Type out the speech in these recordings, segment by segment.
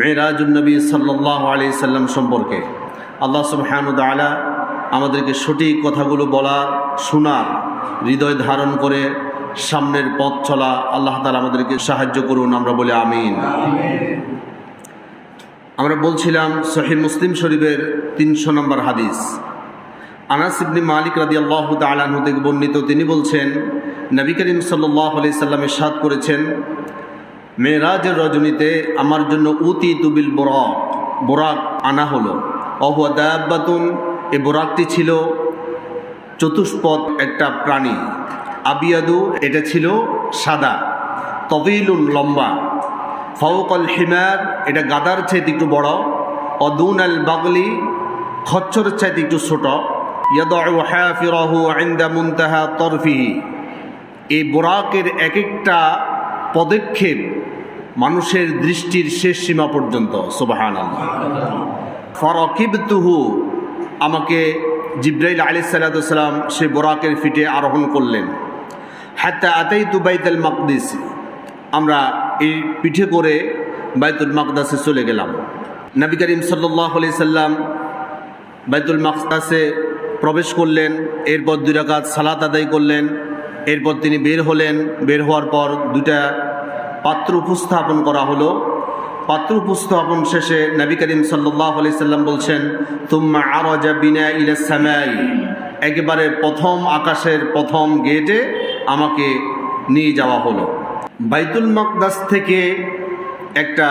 মেরাজুন নবী সাল্লাল্লাহু আলাইহি সাল্লাম সম্পর্কে আল্লাহ সুবহানাহু ওয়া তাআলা আমাদেরকে সঠিক কথাগুলো বলার, শোনার, হৃদয় ধারণ করে সামনের পথ চলা আল্লাহ তাআলা আমাদেরকে সাহায্য করুন। আমরা বলি আমিন। আমরা বলছিলাম সহিহ মুসলিম শরীফের 300 নম্বর হাদিস, আনাস ইবনে মালিক রাদিয়াল্লাহু তাআলা আনহু থেকে বর্ণিত। তিনি বলছেন, নবী করিম সাল্লাল্লাহু আলাইহি সাল্লাম ইরশাদ করেছেন, মেরাজের রজনীতে আমার জন্য উতিতু বিল বুরাক, বুরাক আনা হলো। অহুয়া দাব্বাতুন, এই বুরাকটি ছিল চতুষ্পদ একটা প্রাণী। আবিয়াদু, এটা ছিল সাদা। তবিলুন, লম্বা। ফাওকাল হিমার, এটা গাদার চাইতে একটু বড়। অদুন আল বাগলি, খচ্চরের চাইতে একটু ছোট। ইয়াদউ হাফিরাহু ইনদা মুনতাহা তরফিহি, এই বুরাকের এক একটা পদক্ষেপ মানুষের দৃষ্টির শেষ সীমা পর্যন্ত। সুবহানাল্লাহ। ফারাকিবতুহু, আমাকে জিবরাইল আলাইহিস সালাতু সালাম সে বুরাকের ফিটে আরোহণ করলেন। হাত্তা আতাইতু বাইতুল মাকদিস, আমরা এই পিঠে করে বাইতুল মাকদাসে চলে গেলাম। নবী করিম সাল্লাল্লাহু আলাইহি সাল্লাম বাইতুল মাকদাসে প্রবেশ করলেন, এরপর 2 রাকাত সালাত আদায় করলেন। এরপর তিনি বের হলেন। বের হওয়ার পর 2টা পাত্র উপস্থাপন করা হলো। পাত্র উপস্থাপন শেষে নবী করিম সাল্লাল্লাহু আলাইহি সাল্লাম বলছেন, তুম্মা আরাজা বিনা ইলাস সামাই, একেবারে প্রথম আকাশের প্রথম গেটে আমাকে নিয়ে যাওয়া হলো। বাইতুল মাকদাস থেকে একটা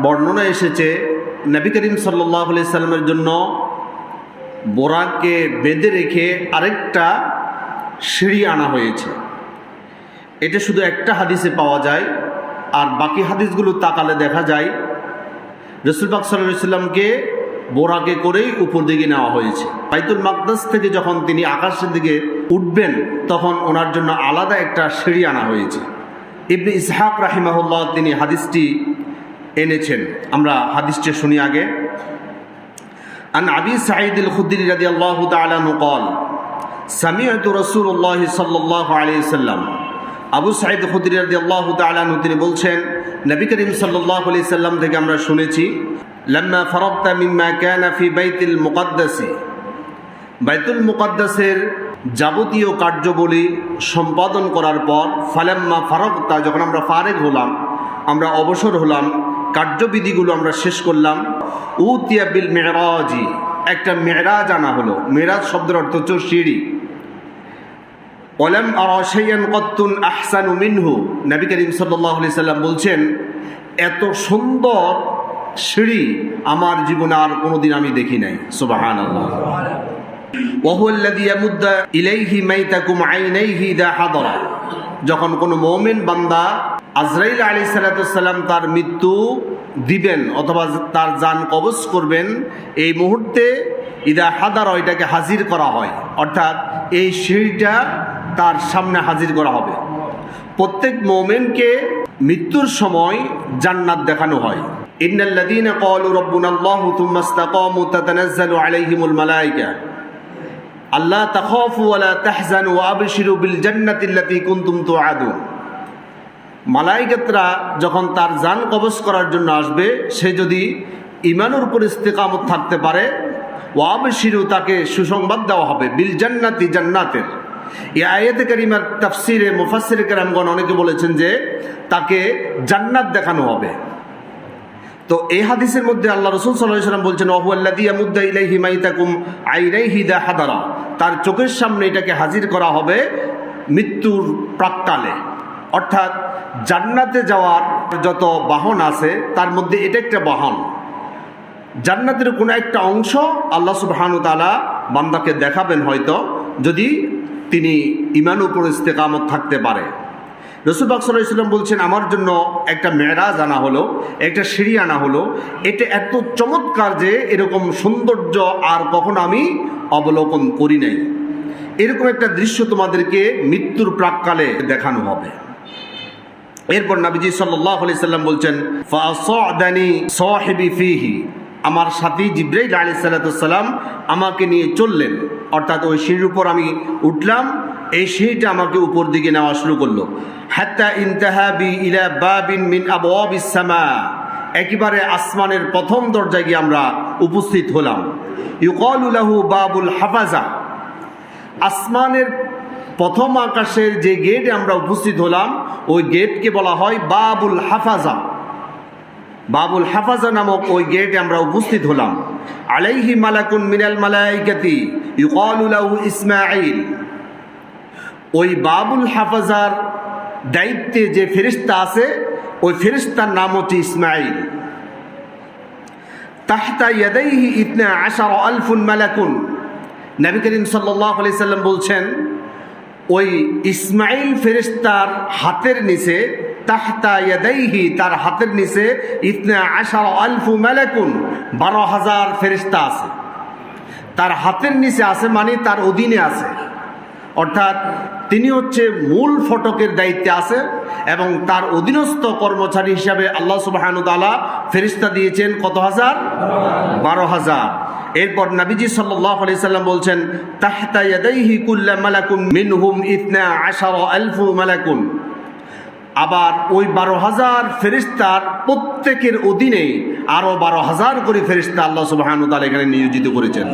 বর্ণনা এসেছে, নবী করিম সাল্লাল্লাহু আলাইহি সাল্লামের জন্য বোরাককে বেঁধে রেখে আরেকটা সিঁড়ি আনা হয়েছে। এটা শুধু একটা হাদিসে পাওয়া যায়, আর বাকি হাদিসগুলো তাকালে দেখা যায় রাসূল পাক সাল্লাল্লাহু আলাইহি সাল্লামকে বোরাকে করেই উপর দিকে নেওয়া হয়েছে। বাইতুল মাকদাস থেকে যখন তিনি আকাশের দিকে উঠবেন তখন ওনার জন্য আলাদা একটা সিঁড়ি আনা হয়েছে। ইবনে ইসহাক রাহিমাহুল্লাহ তিনি হাদিসটি এনেছেন। আমরা হাদিসটি শুনি আগে। আন আবি সাঈদ আল খুদরি রাদিয়াল্লাহু তাআলা আনহু قال সামি'তু রাসূলুল্লাহ সাল্লাল্লাহু আলাইহি ওয়াসাল্লাম, আবু সাঈদ খুদরি রাদিয়াল্লাহু তাআলা আনহু তিনি বলছেন, নবী করিম সাল্লাল্লাহু আলাইহি সাল্লাম থেকে আমরা শুনেছি, লাম্মা ফারাগতা মিম্মা কানা ফি বাইতিল মুকাদ্দাস, বাইতুল মুকাদ্দাসের যাবতীয় কার্যাবলী সম্পাদন করার পর, ফালাম্মা ফারাগতা, যখন আমরা ফারেগ হলাম, আমরা অবসর হলাম, কার্যবিধিগুলো আমরা শেষ করলাম, উতিয়া বিল মিরাজি, একটা মেরাজ আনা হলো। মেরাজ শব্দের অর্থ হচ্ছে সিঁড়ি। ওয়ালাম আরা শাইআন কাত্তুন আহসানু মিনহু, নবী করিম সাল্লাল্লাহু আলাইহি সাল্লাম বলছেন, এত সুন্দর সিঁড়ি আমার জীবনে আর কোনোদিন আমি দেখি নাই। সুবহানাল্লাহ। ওয়া হুয়া আল্লাযী ইয়ামুদ্দু ইলাইহি মাইতাকুম আইনাইহি ইযা হাদারা, যখন কোনো মুমিন বান্দা আজরাইল আলাইহিস সালাতু সালাম তার মৃত্যু দিবেন অথবা তার জান কবজ করবেন, এই মুহূর্তে ইদা হাদারা, এটাকে হাজির করা হয়, অর্থাৎ এই সিঁড়িটা তার সামনে হাজির করা হবে। প্রত্যেক মুমিনকে মৃত্যুর সময় জান্নাত দেখানো হয়। ইন্নাল্লাযীনা ক্বালু রাব্বুনাল্লাহু থুম্মা ইসতাকামু তাতানাজ্জালু আলাইহিমুল মালায়েকা আল্লা তাখাফু ওয়া লা তাহজানু ওয়া আবশিরু বিল জান্নাতিল্লাতী কুনতুম তুআদুন, মালায়েকাতরা যখন তার জান কবজ করার জন্য আসবে, সে যদি ঈমানের উপর ইস্তেকামত থাকতে পারে, ওয়া আবশিরু, তাকে সুসংবাদ দেওয়া হবে, বিল জান্নাতি, জান্নাতের। এই আয়াতে কারিমার তাফসিরে মুফাসসির কেরামগণ অনেকে বলেছেন যে তাকে জান্নাত দেখানো হবে। তো এই হাদিসের মধ্যে আল্লাহ রাসূল সাল্লাল্লাহু আলাইহি ওয়াসাল্লাম বলছেন, ওয়া আল্লাযী ইয়ামুদ্দু ইলাইহি মাইতাকুম আইনাইহি ইযা হাদারা, তার চোখের সামনে এটাকে হাজির করা হবে মৃত্যুর প্রাক্কালে। অর্থাৎ জান্নাতে যাওয়ার যত বাহন আছে তার মধ্যে এটা একটা বাহন। জান্নাতের কোনো একটা অংশ আল্লাহ সুবহানাহু ওয়া তাআলা বান্দাকে দেখাবেন, হয়তো যদি তিনি ঈমান উপর ইস্তেকামত থাকতে পারে। রাসূল পাক সাল্লাল্লাহু আলাইহি ওয়াসাল্লাম বলছেন, আমার জন্য একটা মেরাজ আনা হলো, একটা সিঁড়ি আনা হলো। এটা এত চমৎকার যে এরকম সৌন্দর্য আর কখনো আমি অবলোকন করি নাই। এরকম একটা দৃশ্য তোমাদেরকে মৃত্যুর প্রাক্কালে দেখানো হবে। এরপর নবীজি সাল্লাল্লাহু আলাইহি সাল্লাম বলছেন, ফাসাদানি সাহিবি ফিহি, আমার সাথী জিবরাইল আলাইহিস সালাতু সালাম আমাকে নিয়ে চললেন, অর্থাৎ ওই সিঁড়ির উপর আমি উঠলাম, এই সিঁড়িটা আমাকে উপর দিকে নেওয়া শুরু করলো। হাত্তা ইনতাহা বি ইলা বাবিন মিন আবওয়াবিস সামা, একেবারে আসমানের প্রথম দরজায় গিয়ে আমরা উপস্থিত হলাম। ইউকালু লাহু বাবুল হাফাজা, আসমানের প্রথম আকাশের যে গেটে আমরা উপস্থিত হলাম ওই গেটকে বলা হয় বাবুল হাফাজা। বাবুল হাফাজা নামক ওই গেটে আমরা উপস্থিত হলাম। আলাইহি মালাকুন মিনাল মালাইকাতি ইউকালু লাহু ইসমাঈল, ওই বাবুল হাফাজার দায়িত্বে যে ফেরেশতা আছে ওই ফেরেশতার নাম হচ্ছে ইসমাঈল। তাহতা ইয়াদাইহি 12,000 মালাকুন, নবী করিম সাল্লাল্লাহু আলাইহি সাল্লাম বলছেন ওই ইসমাঈল ফেরেশতার হাতের নিচে, তাহতা ইয়াদাইহি তার হাতের নিচে 12,000 মালাকুন 12,000 ফেরেশতা আছে। তার হাতের নিচে আছে মানে তার অধীনে আছে, অর্থাৎ তিনি হচ্ছে মূল ফটকের দায়িত্বে আছে এবং তার অধীনস্থ কর্মচারী হিসাবে আল্লাহ সুবহানাহু ওয়া তাআলা ফেরেশতা দিয়েছেন কত হাজার? 12,000। এরপর নবীজি সাল্লাল্লাহু আলাইহি সাল্লাম বলছেন তাহতা ইয়াদাইহি কুল্লু মালাকুন মিনহুম 12,000 মালাকুন, আবার ওই 12,000 ফেরেশতার প্রত্যেকের অধীনে আরো 12,000 করে ফেরেশতা আল্লাহ সুবহানাহু ওয়া তাআলা এখানে নিয়োজিত করেছেন।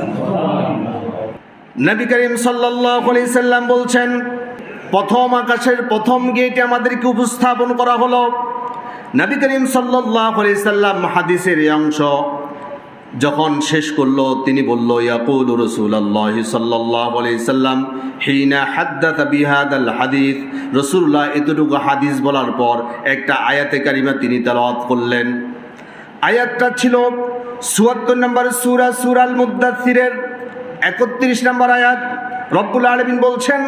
নবী করিম সাল্লাল্লাহু আলাইহি সাল্লাম বলছেন প্রথম আকাশের প্রথম গেটে আমাদেরকে উপস্থাপন করা হলো। নবী করিম সাল্লাল্লাহু আলাইহি সাল্লাম হাদিসের এই অংশ যখন শেষ করলো তিনি বলল ইয়াকুলু রাসূলুল্লাহ সাল্লাল্লাহু আলাইহি সাল্লাম হিনা হাদাথা বিহাদাল হাদিস, রাসূলুল্লাহ এতটুকু হাদিস বলার পর একটা আয়াতে কারিমা তিনি তেলাওয়াত করলেন। আয়াতটা ছিল ৭৪ নম্বর সূরাল মুদ্দাসসিরের ৩১ নম্বর আয়াত। রব্বুল আলামিন বলছেন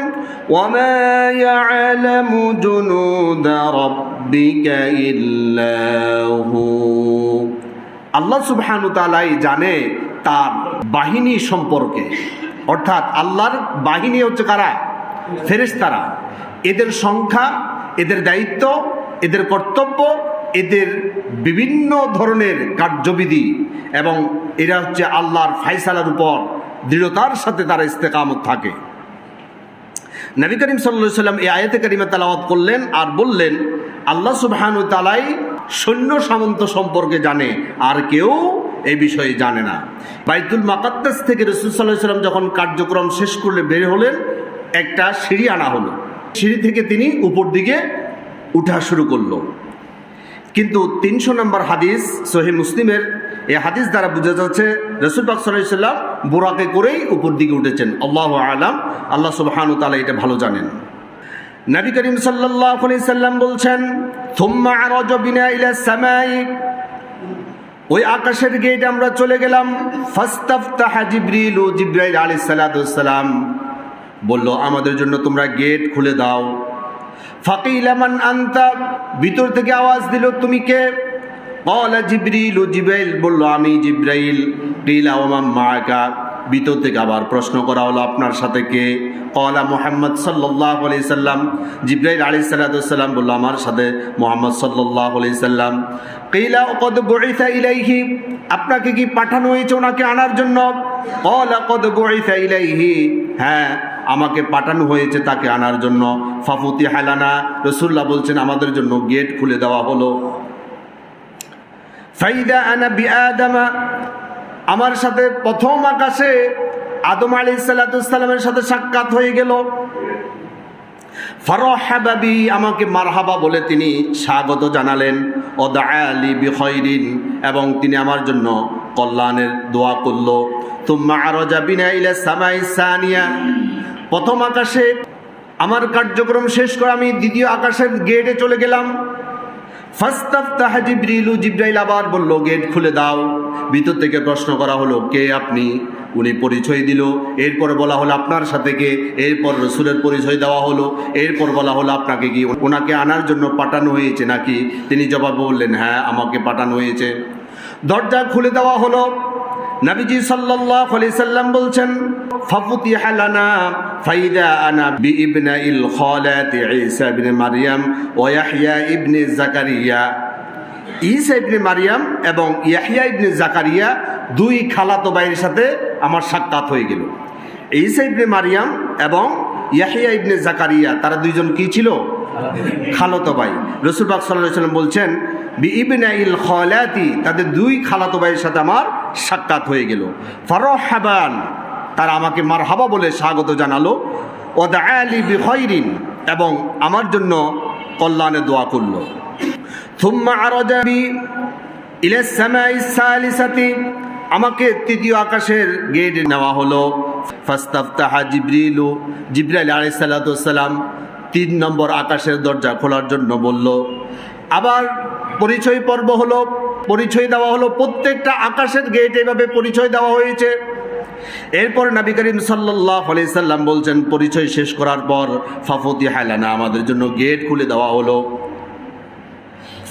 ওয়ামা ইয়ালামু জুনুদা রাব্বিকা ইল্লাহু, আল্লাহ সুবহানাহু ওয়া তাআলাই জানে তার বাহিনী সম্পর্কে, অর্থাৎ আল্লাহর বাহিনী হচ্ছে কারা? ফেরেশতারা। এদের সংখ্যা, এদের দায়িত্ব, এদের কর্তব্য, এদের বিভিন্ন ধরনের কার্যবিধি এবং এরা হচ্ছে আল্লাহর ফায়সালার উপর দৃঢ়তার সাথে তারা ইস্তেকামত থাকে। নবী করিম সাল্লাল্লাহু আলাইহি সাল্লাম এই আয়াতে কারিমা তেলাওয়াত করলেন আর বললেন আল্লাহ সুবহানাহু ওয়া তাআলাই সৈন্য সামন্ত সম্পর্কে জানে, আর কেউ এই বিষয়ে জানে না। বাইতুল মুকাদ্দাস থেকে রাসূল সাল্লাল্লাহু আলাইহি সাল্লাম যখন কার্যক্রম শেষ করলে বের হলেন, একটা সিঁড়ি আনা হলো, সিঁড়ি থেকে তিনি উপর দিকে উঠা শুরু করলো। কিন্তু ৩০০ নম্বর হাদিস সহিহ মুসলিমের এই হাদিস দ্বারা বোঝা যাচ্ছে রাসূল পাক সাল্লাল্লাহু আলাইহি সাল্লাম বুরাকে করেই উপর দিকে উঠেছেন। আল্লাহু আ'লাম, আল্লাহ সুবহানাহু ওয়া তাআলা এটা ভালো জানেন। নবী করিম সাল্লাল্লাহু আলাইহি সাল্লাম বলছেন থুম্মা আরাজা বিনা ইলা সামাই, ওই আকাশের গেটে আমরা চলে গেলাম। ফাস্তাফতাহা জিবরিল, জিবরাইল আলাইহিস সালাতু ওয়াস সালাম বলল আমাদের জন্য তোমরা গেট খুলে দাও। ফাকিলা মান আনতা, ভিতর থেকে আওয়াজ দিল তুমি কে? ক্বালা জিবরিল, জিবরাইল বলল আমি জিবরাইল। কিলা ওয়া মান মাআকা, ভিতর থেকে আবার প্রশ্ন করা হলো আপনার সাথে কে? ক্বালা মুহাম্মদ সাল্লাল্লাহু আলাইহি সাল্লাম, জিবরাইল আলাইহিস সালাতু ওয়াস সালাম বলল আমার সাথে মুহাম্মদ সাল্লাল্লাহু আলাইহি সাল্লাম। কিলা ক্বাদ বুইসা ইলাইহি, আপনাকে কি পাঠানো হয়েছে ওনাকে আনার জন্য? ক্বালা ক্বাদ বুইসা ইলাইহি, হ্যাঁ আমাকে পাঠানো হয়েছে তাকে আনার জন্য। ফাফুতিহা লানা, রাসূলুল্লাহ বলছেন আমাদের জন্য গেট খুলে দেওয়া হলো। ফাইদা আনা বিআদামা, আমার সাথে প্রথম আকাশে আদম আলাইহিস সালাতু ওয়াস সালামের সাথে সাক্ষাৎ হয়ে গেল। ফারহাবা বি, আমাকে মারহাবা বলে তিনি স্বাগত জানালেন। ওয়াদআ লি বিখাইরিন, এবং তিনি আমার জন্য কল্যাণের দোয়া করল। তুম্মা আরাজা বিনা ইলা সামাইস সানিয়া, প্রথম আকাশে আমার কার্যক্রম শেষ করে আমি দ্বিতীয় আকাশের গেটে চলে গেলাম। ফাস্তাফতাহা জিবরিল, জিবরাইল আবার বলল গেট খুলে দাও। ভিতর থেকে প্রশ্ন করা হলো কে আপনি? উনি পরিচয় দিল। এরপর বলা হলো আপনার সাথে কে? এরপর রাসূলের পরিচয় দেওয়া হলো। এরপর বলা হলো আপনাকে কি ওনাকে আনার জন্য পাঠানো হয়েছে নাকি? তিনি জবাব বললেন হ্যাঁ আমাকে পাঠানো হয়েছে। দরজা খুলে দেওয়া হলো। নবীজি সাল্লাল্লাহু আলাইহি সাল্লাম বলছেন ফাফুতিহা লানা ফাইদা আনা বিইবনাইল খালাতি ঈসা ইবনে মারইয়াম ওয়া ইয়াহইয়া ইবনে জাকারিয়া। ঈসা ইবনে মারইয়াম এবং ইয়াহইয়া ইবনে জাকারিয়া দুই খালাতো ভাইয়ের সাথে আমার সাক্ষাৎ হয়ে গেল। ঈসা ইবনে মারইয়াম এবং ইয়াহইয়া ইবনে জাকারিয়া তারা দুইজন কি ছিল? খালাতো ভাই। রাসূল পাক সাল্লাল্লাহু আলাইহি ওয়াসাল্লাম বলছেন বিইবনাইল খালাতি, তাদের দুই খালাতো ভাইয়ের সাথে আমার সাক্ষাৎ হয়ে গেল। ফারহাবান, তারা আমাকে মারহাবা বলে স্বাগত জানালো। ওয়াদআলি বিখাইরিন, এবং আমার জন্য কল্যাণের দোয়া করলো। থুম্মা আরাজা বি ইলা সামাইস সালিসাতি, আমাকে তৃতীয় আকাশের গেট নেওয়া হলো। ফাস্তাফতাহা জিবরিলু, জিবরাইল আলাইহিস সালাতু ওয়াস সালাম 3 নম্বর আকাশের দরজা খোলার জন্য বলল। আবার পরিচয় পর্ব হলো, পরিচয় দেওয়া হলো। প্রত্যেকটা আকাশের গেট এভাবে পরিচয় দেওয়া হয়েছে। এরপর নবী করিম সাল্লাল্লাহু আলাইহি সাল্লাম বলছেন, পরিচয় শেষ করার পর ফাফুতিহা লানা, আমাদের জন্য গেট খুলে দেওয়া হলো।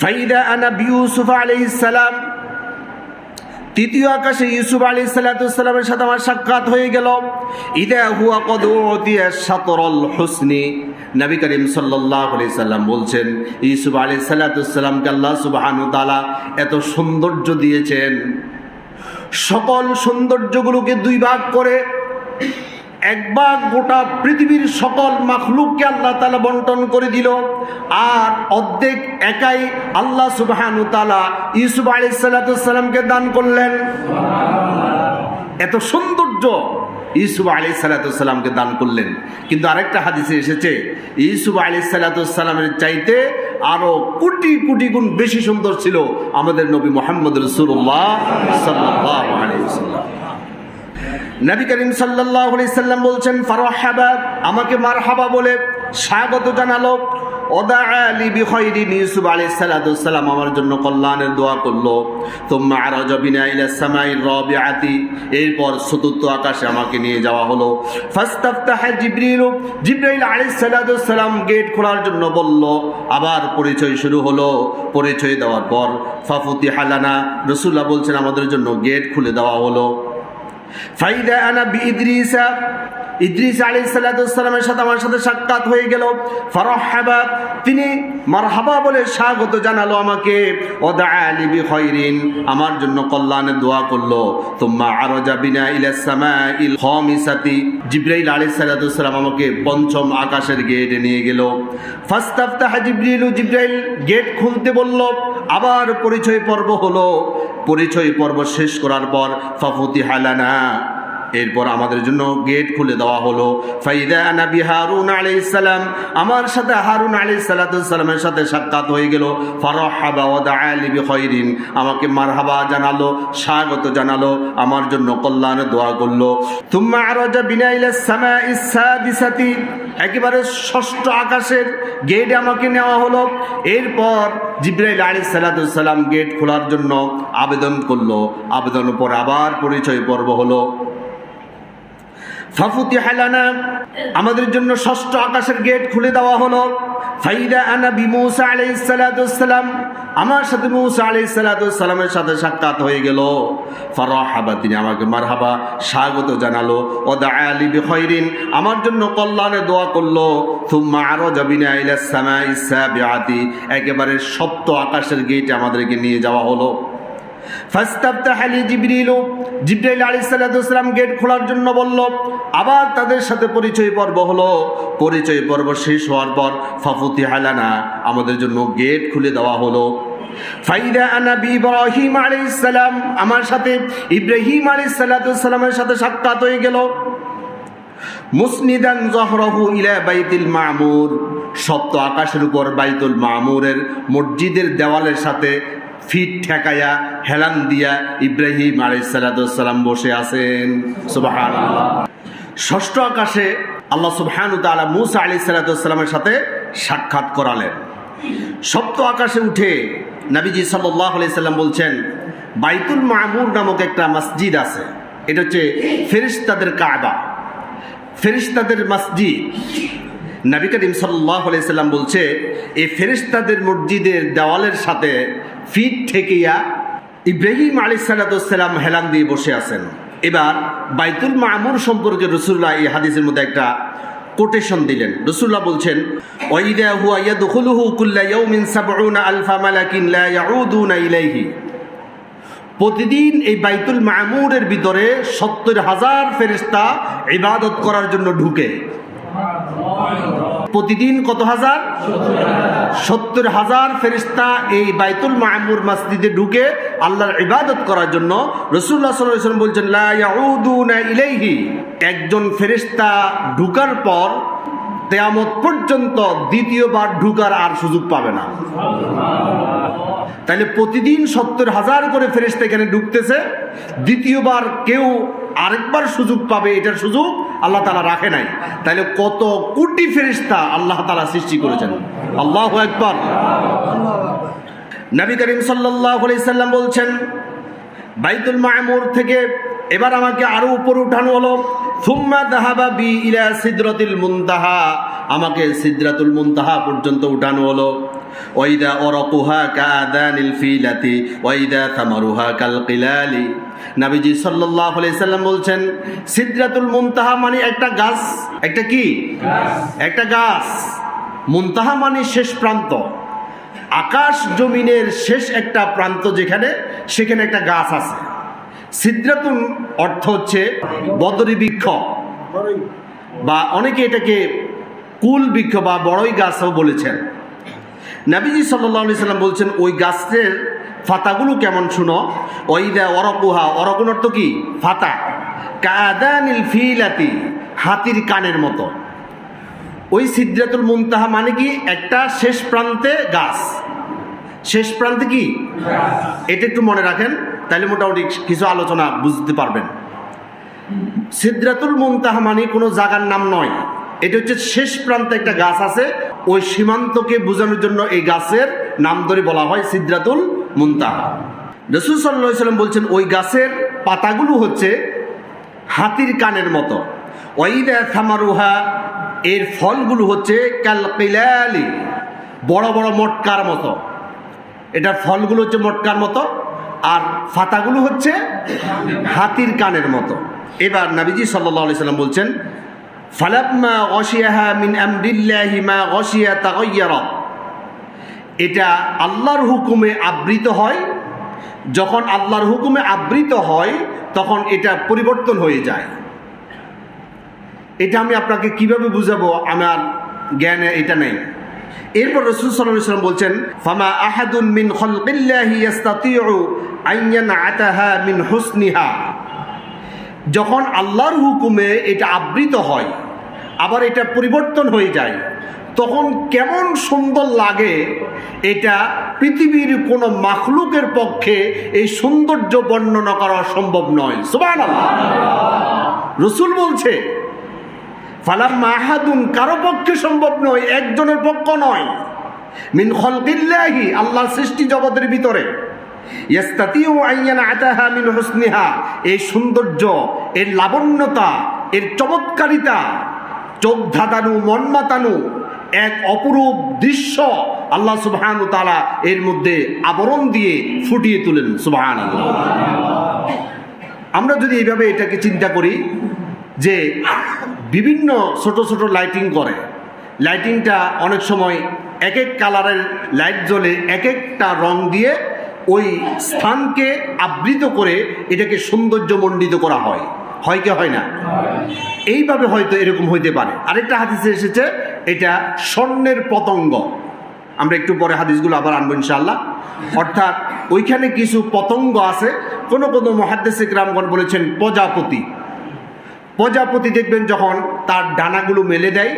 ফাইদা আনা বিউসুফ আলাইহিস সালাম, তৃতীয় আকাশে ইউসুফ আলাইহিস সালামের সাথে আমার সাক্ষাৎ হয়ে গেল। ইদা হুয়া কদ উতিয়া শাতরুল হুসনি, নবী করিম সাল্লাল্লাহু আলাইহি সাল্লাম বলছেন, ইউসুফ আলাইহিস সালামকে আল্লাহ সুবহানাহু ওয়া তাআলা এত সৌন্দর্য দিয়েছেন, সকল সৌন্দর্যগুলোকে 2 ভাগ করে এক ভাগ গোটা পৃথিবীর সকল মাখলুককে আল্লাহ তাআলা বন্টন করে দিল, আর অর্ধেক একাই আল্লাহ সুবহানাহু ওয়া তাআলা ইউসুফ আলাইহিস সালামকে দান করলেন। এত সৌন্দর্য ইউসুফ আলাইহিস সালামকে দান করলেন। কিন্তু আরেকটা হাদিসে এসেছে, ইউসুফ আলাইহিস সালামের চাইতে আরো কোটি কোটি গুণ বেশি সুন্দর ছিল আমাদের নবী মুহাম্মদ রাসূলুল্লাহ সাল্লাল্লাহু আলাইহি ওয়াসাল্লাম। নবী করিম সাল্লাল্লাহু আলাইহি সাল্লাম বলছেন, ফারহাবা, আমাকে মারহাবা বলে স্বাগত জানালো। ওদাআ লি বিখাইরিন, ইউসুফ আলাইহিস সালাম আমার জন্য কল্যাণের দোয়া করলো। তুম্মা আরাজা বিনা ইলা সামাইর রাবিআতি, এরপর চতুর্থ আকাশে আমাকে নিয়ে যাওয়া হলো। ফাস্তাফতাহা জিবরিল, জিবরাইল আলাইহিস সালাম গেট খোলার জন্য বলল। আবার পরিচয় শুরু হলো। পরিচয় দেওয়ার পর ফাফুতিহা লানা, রাসূলুল্লাহ বলছেন আমাদের জন্য গেট খুলে দেওয়া হলো। ফাইদা আনা বিইদ্রিসা, ইদ্রিস আলাইহিস সালামের সাথে আমার সাথে সাক্ষাৎ হয়ে গেল। ফারহাবা, তিনি মারহাবা বলে স্বাগত জানালো আমাকে। ওয়াদআ লি বিখাইরিন, আমার জন্য কল্যাণের দোয়া করলো। তুম্মা আরাজা বিনা ইলা সামাইল খামিসাতি, জিবরাইল আলাইহিস সালাম আমাকে 5ম আকাশের গেটে নিয়ে গেল। ফাস্তাফতাহা জিবরিল, জিবরাইল গেট খুলতে বলল। আবার পরিচয় পর্ব হলো। পরিচয় পর্ব শেষ করার পর ফাফুতিহা লানা, এরপর আমাদের জন্য গেট খুলে দেওয়া হলো। ফাইদা আনা বিহারুন আলাইহিস সালাম, আমার সাথে হারুন আলাইহিস সালামের সাথে সাক্ষাৎ হয়ে গেল। ফারহাবা ওয়াদআ লি বিখাইরিন, আমাকে মারহাবা জানালো, স্বাগত জানালো, আমার জন্য কল্যাণের দোয়া করলো। তুম্মা আরাজা বিনা ইলা সামাইস সাদিসাতি, একেবারে 6ষ্ঠ আকাশের গেটে আমাকে নেওয়া হলো। এরপর জিবরাইল আলাইহিস সালাম গেট খোলার জন্য আবেদন করলো। আবেদনের পর আবার পরিচয় পর্ব হলো। ফাফুতিহা লানা, আমাদের জন্য 6ষ্ঠ আকাশের গেট খুলে দেওয়া হলো। ফাইদা আনা বিমূসা আলাইহিস সালাম, আমার সাথে মূসা আলাইহিস সালামের সাথে সাক্ষাৎ হয়ে গেল। ফারহাবা, তিনি আমাকে মারহাবা স্বাগত জানালো। ওয়াদআ লি বিখাইরিন, আমার জন্য কল্যাণের দোয়া করলো। থুম্মা আরাজা বিনা ইলা সামাইস সাবিআতি, একেবারে 7th আকাশের গেটে আমাদেরকে নিয়ে যাওয়া হলো। ফাস্তাফতাহা লি জিবরিল, জিবরাইল আলাইহিস সালাম গেট খোলার জন্য বলল। আবার তাদের সাথে পরিচয় পর্ব হলো। পরিচয় পর্ব শেষ হওয়ার পর ফাফুতিহা লানা, আমাদের জন্য গেট খুলে দেওয়া হলো। ফাইদা আনা বি ইব্রাহিম আলাইহিস সালাম, আমার সাথে ইব্রাহিম আলাইহিস সালামের সাথে সাক্ষাৎ হয়ে গেল। মুসনিদান যহরাহু ইলা বাইতুল মামুর, 7th আকাশের উপর বাইতুল মামুরের মসজিদের দেওয়ালের সাথে ফিট ঠেকায়া হেলান দিয়া ইব্রাহিম আলাইহিস সালাম বসে আছেন। সুবহানাল্লাহ। 6ষ্ঠ আকাশে আল্লাহ সুবহানাহু ওয়া তাআলা মূসা আলাইহিস সালামের সাথে সাক্ষাৎ করালেন। 7th আকাশে উঠে নবীজি সাল্লাল্লাহু আলাইহি সাল্লাম বলছেন, বাইতুল মামুর নামক একটা মসজিদ আছে, এটা হচ্ছে ফেরেশতাদের কাবা, ফেরেশতাদের মসজিদ। নবী করিম সাল্লাল্লাহু আলাইহি সাল্লাম বলছে, এই ফেরেশতাদের মসজিদের দেওয়ালের সাথে ফিট ঠেকিয়া ইব্রাহিম আলাইহিস সালাম হেলান দিয়ে বসে আছেন। এবার বাইতুল মামুর সম্পর্কে রাসূলুল্লাহ এই হাদিসের মধ্যে একটা কোটেশন দিলেন। রাসূলুল্লাহ বলছেন, ওয়াইদা হুয়া ইয়াদখুলুহু কুল্লা ইয়াউমিন ৭০,০০০ মালাকিন লা ইয়াউদুনা ইলাইহি, প্রতিদিন এই বাইতুল মামুরের ভিতরে ৭০,০০০ ফেরেশতা ইবাদত করার জন্য ঢুকে। প্রতিদিন কত হাজার? 70,000 ফেরেশতা এই বাইতুল মামুর মসজিদে ঢুকে আল্লাহর ইবাদত করার জন্য। রাসূলুল্লাহ সাল্লাল্লাহু আলাইহি ওয়াসাল্লাম বলছেন লা ইয়াউদুনা ইলাইহি, একজন ফেরেশতা ঢুকার পর কিয়ামত পর্যন্ত দ্বিতীয়বার ঢুকার আর সুযোগ পাবে না। তাহলে প্রতিদিন 70,000 করে ফেরেশতা এখানে ঢুকতেছে, দ্বিতীয়বার কেউ আরেকবার সুযোগ পাবে এটার সুযোগ আল্লাহ তাআলা রাখে নাই। তাহলে কত কোটি ফেরেশতা আল্লাহ তাআলা সৃষ্টি করেছেন। আল্লাহু আকবার। নবী করিম সাল্লাল্লাহু আলাইহি সাল্লাম বলছেন বাইতুল মামুর থেকে এবার আমাকে আরো উপরে উঠানো হলো। সুম্মা যাহাবা বি ইলা সিদরাতিল মুনতাহা, আমাকে সিদরাতুল মুনতাহা পর্যন্ত উঠানো হলো। ওয়াইদা ওয়ারাকুহা কাআদানিল ফিলাতি ওয়াইদা থামারুহা কাল কিলালি। নবীজি সাল্লাল্লাহু আলাইহি সাল্লাম বলছেন সিদরাতুল মুনতাহা মানে একটা গাছ। একটা কি? একটা গাছ। মুনতাহা মানে শেষ প্রান্ত। আকাশ জমিনের শেষ একটা প্রান্ত যেখানে, সেখানে একটা গাছ আছে। সিদরাতুন অর্থ হচ্ছে বদরি বৃক্ষ, বা অনেকে এটাকে কুল বৃক্ষ বা বড়ই গাছও বলেছেন। নবীজি সাল্লাল্লাহু আলাইহি সাল্লাম বলছেন ওই গাছের পাতাগুলো কেমন শুনো। ওইদা ওয়ারাকুহা, ওয়ারাকুন অর্থ কি? পাতা। কাআদানিল ফিলাতি, হাতির কানের মতো। ওই সিদরাতুল মুনতাহা মানে কি? একটা শেষ প্রান্তে গাছ। শেষ প্রান্তে কি? এটা একটু মনে রাখেন, তাহলে মোটামুটি কিছু আলোচনা বুঝতে পারবেন। সিদরাতুল মুনতাহা মানে কোনো জায়গার নাম নয়, এটা হচ্ছে শেষ প্রান্তে একটা গাছ আছে। ওই সীমান্তকে বোঝানোর জন্য এই গাছের নাম ধরে বলা হয় সিদরাতুল মুনতাহা। রাসূল সাল্লাল্লাহু আলাইহি সাল্লাম বলছেন ওই গাছের পাতাগুলো হচ্ছে হাতির কানের মতো। ওয়াইদা থামারুহা, এর ফলগুলো হচ্ছে কাল কিলালি, বড় বড় মটকার মতো। এটার ফলগুলো হচ্ছে মটকার মতো, আর পাতাগুলো হচ্ছে হাতির কানের মতো। এবার নবীজি সাল্লাল্লাহু আলাইহি সাল্লাম বলছেন ফালাম্মা গাশিয়াহা মিন আমরিল্লাহি মা গাশিয়া তাগায়্যারা, এটা আল্লাহর হুকুমে আবৃত হয়। যখন আল্লাহর হুকুমে আবৃত হয় তখন এটা পরিবর্তন হয়ে যায়। এটা আমি আপনাকে কিভাবে বুঝাবো, আমার জ্ঞানে এটা নেই। এরপর রাসূল সাল্লাল্লাহু আলাইহি ওয়াসাল্লাম বলছেন ফামা আহাদুন মিন খালকিল্লাহি ইস্তাতিউ আন ইয়ানআতাহা মিন হুসনিহা, যখন আল্লাহর হুকুমে এটা আবৃত হয় আবার এটা পরিবর্তন হয়ে যায়, তখন কেমন সুন্দর লাগে। এটা পৃথিবীর কোনো মাখলুকের পক্ষে এই সৌন্দর্য বর্ণনা করা সম্ভব নয়। সুবহানাল্লাহ। রাসূল বলছে ফালাম্মা আহাদুন, কারো পক্ষে সম্ভব নয়, একজনের পক্ষ নয়, মিন খালকিল্লাহি, আল্লাহর সৃষ্টি জগতের ভিতরে, ইস্তাতিউ আন ইয়ানআতাহা মিন হুসনিহা, এই সৌন্দর্য, এর লাবণ্যতা, এর চমৎকারিতা, চোখ ধাঁধানো, মন মাতানো এক অপরূপ দৃশ্য আল্লাহ সুবহানাহু ওয়া তাআলা এর মধ্যে আবরণ দিয়ে ফুটিয়ে তোলেন। সুবহানাল্লাহ। আমরা যদি এইভাবে এটাকে চিন্তা করি যে বিভিন্ন ছোট ছোট লাইটিং করে, লাইটিংটা অনেক সময় এক এক কালারের লাইট জ্বলে এক একটা রং দিয়ে ওই স্থানকে আবৃত করে এটাকে সৌন্দর্যমণ্ডিত করা হয়, হয় কি হয় না? এইভাবে হয়তো এরকম হইতে পারে। আরেকটা হাদিসে এসেছে এটা স্বর্ণের পতঙ্গ। আমরা একটু পরে হাদিসগুলো আবার আনবো ইনশাআল্লাহ। অর্থাৎ ওইখানে কিছু পতঙ্গ আছে, কোনো কোনো মুহাদ্দিস ইকরামগণ বলেছেন প্রজাপতি। প্রজাপতি দেখবেন যখন তার ডানাগুলো মেলে দেয়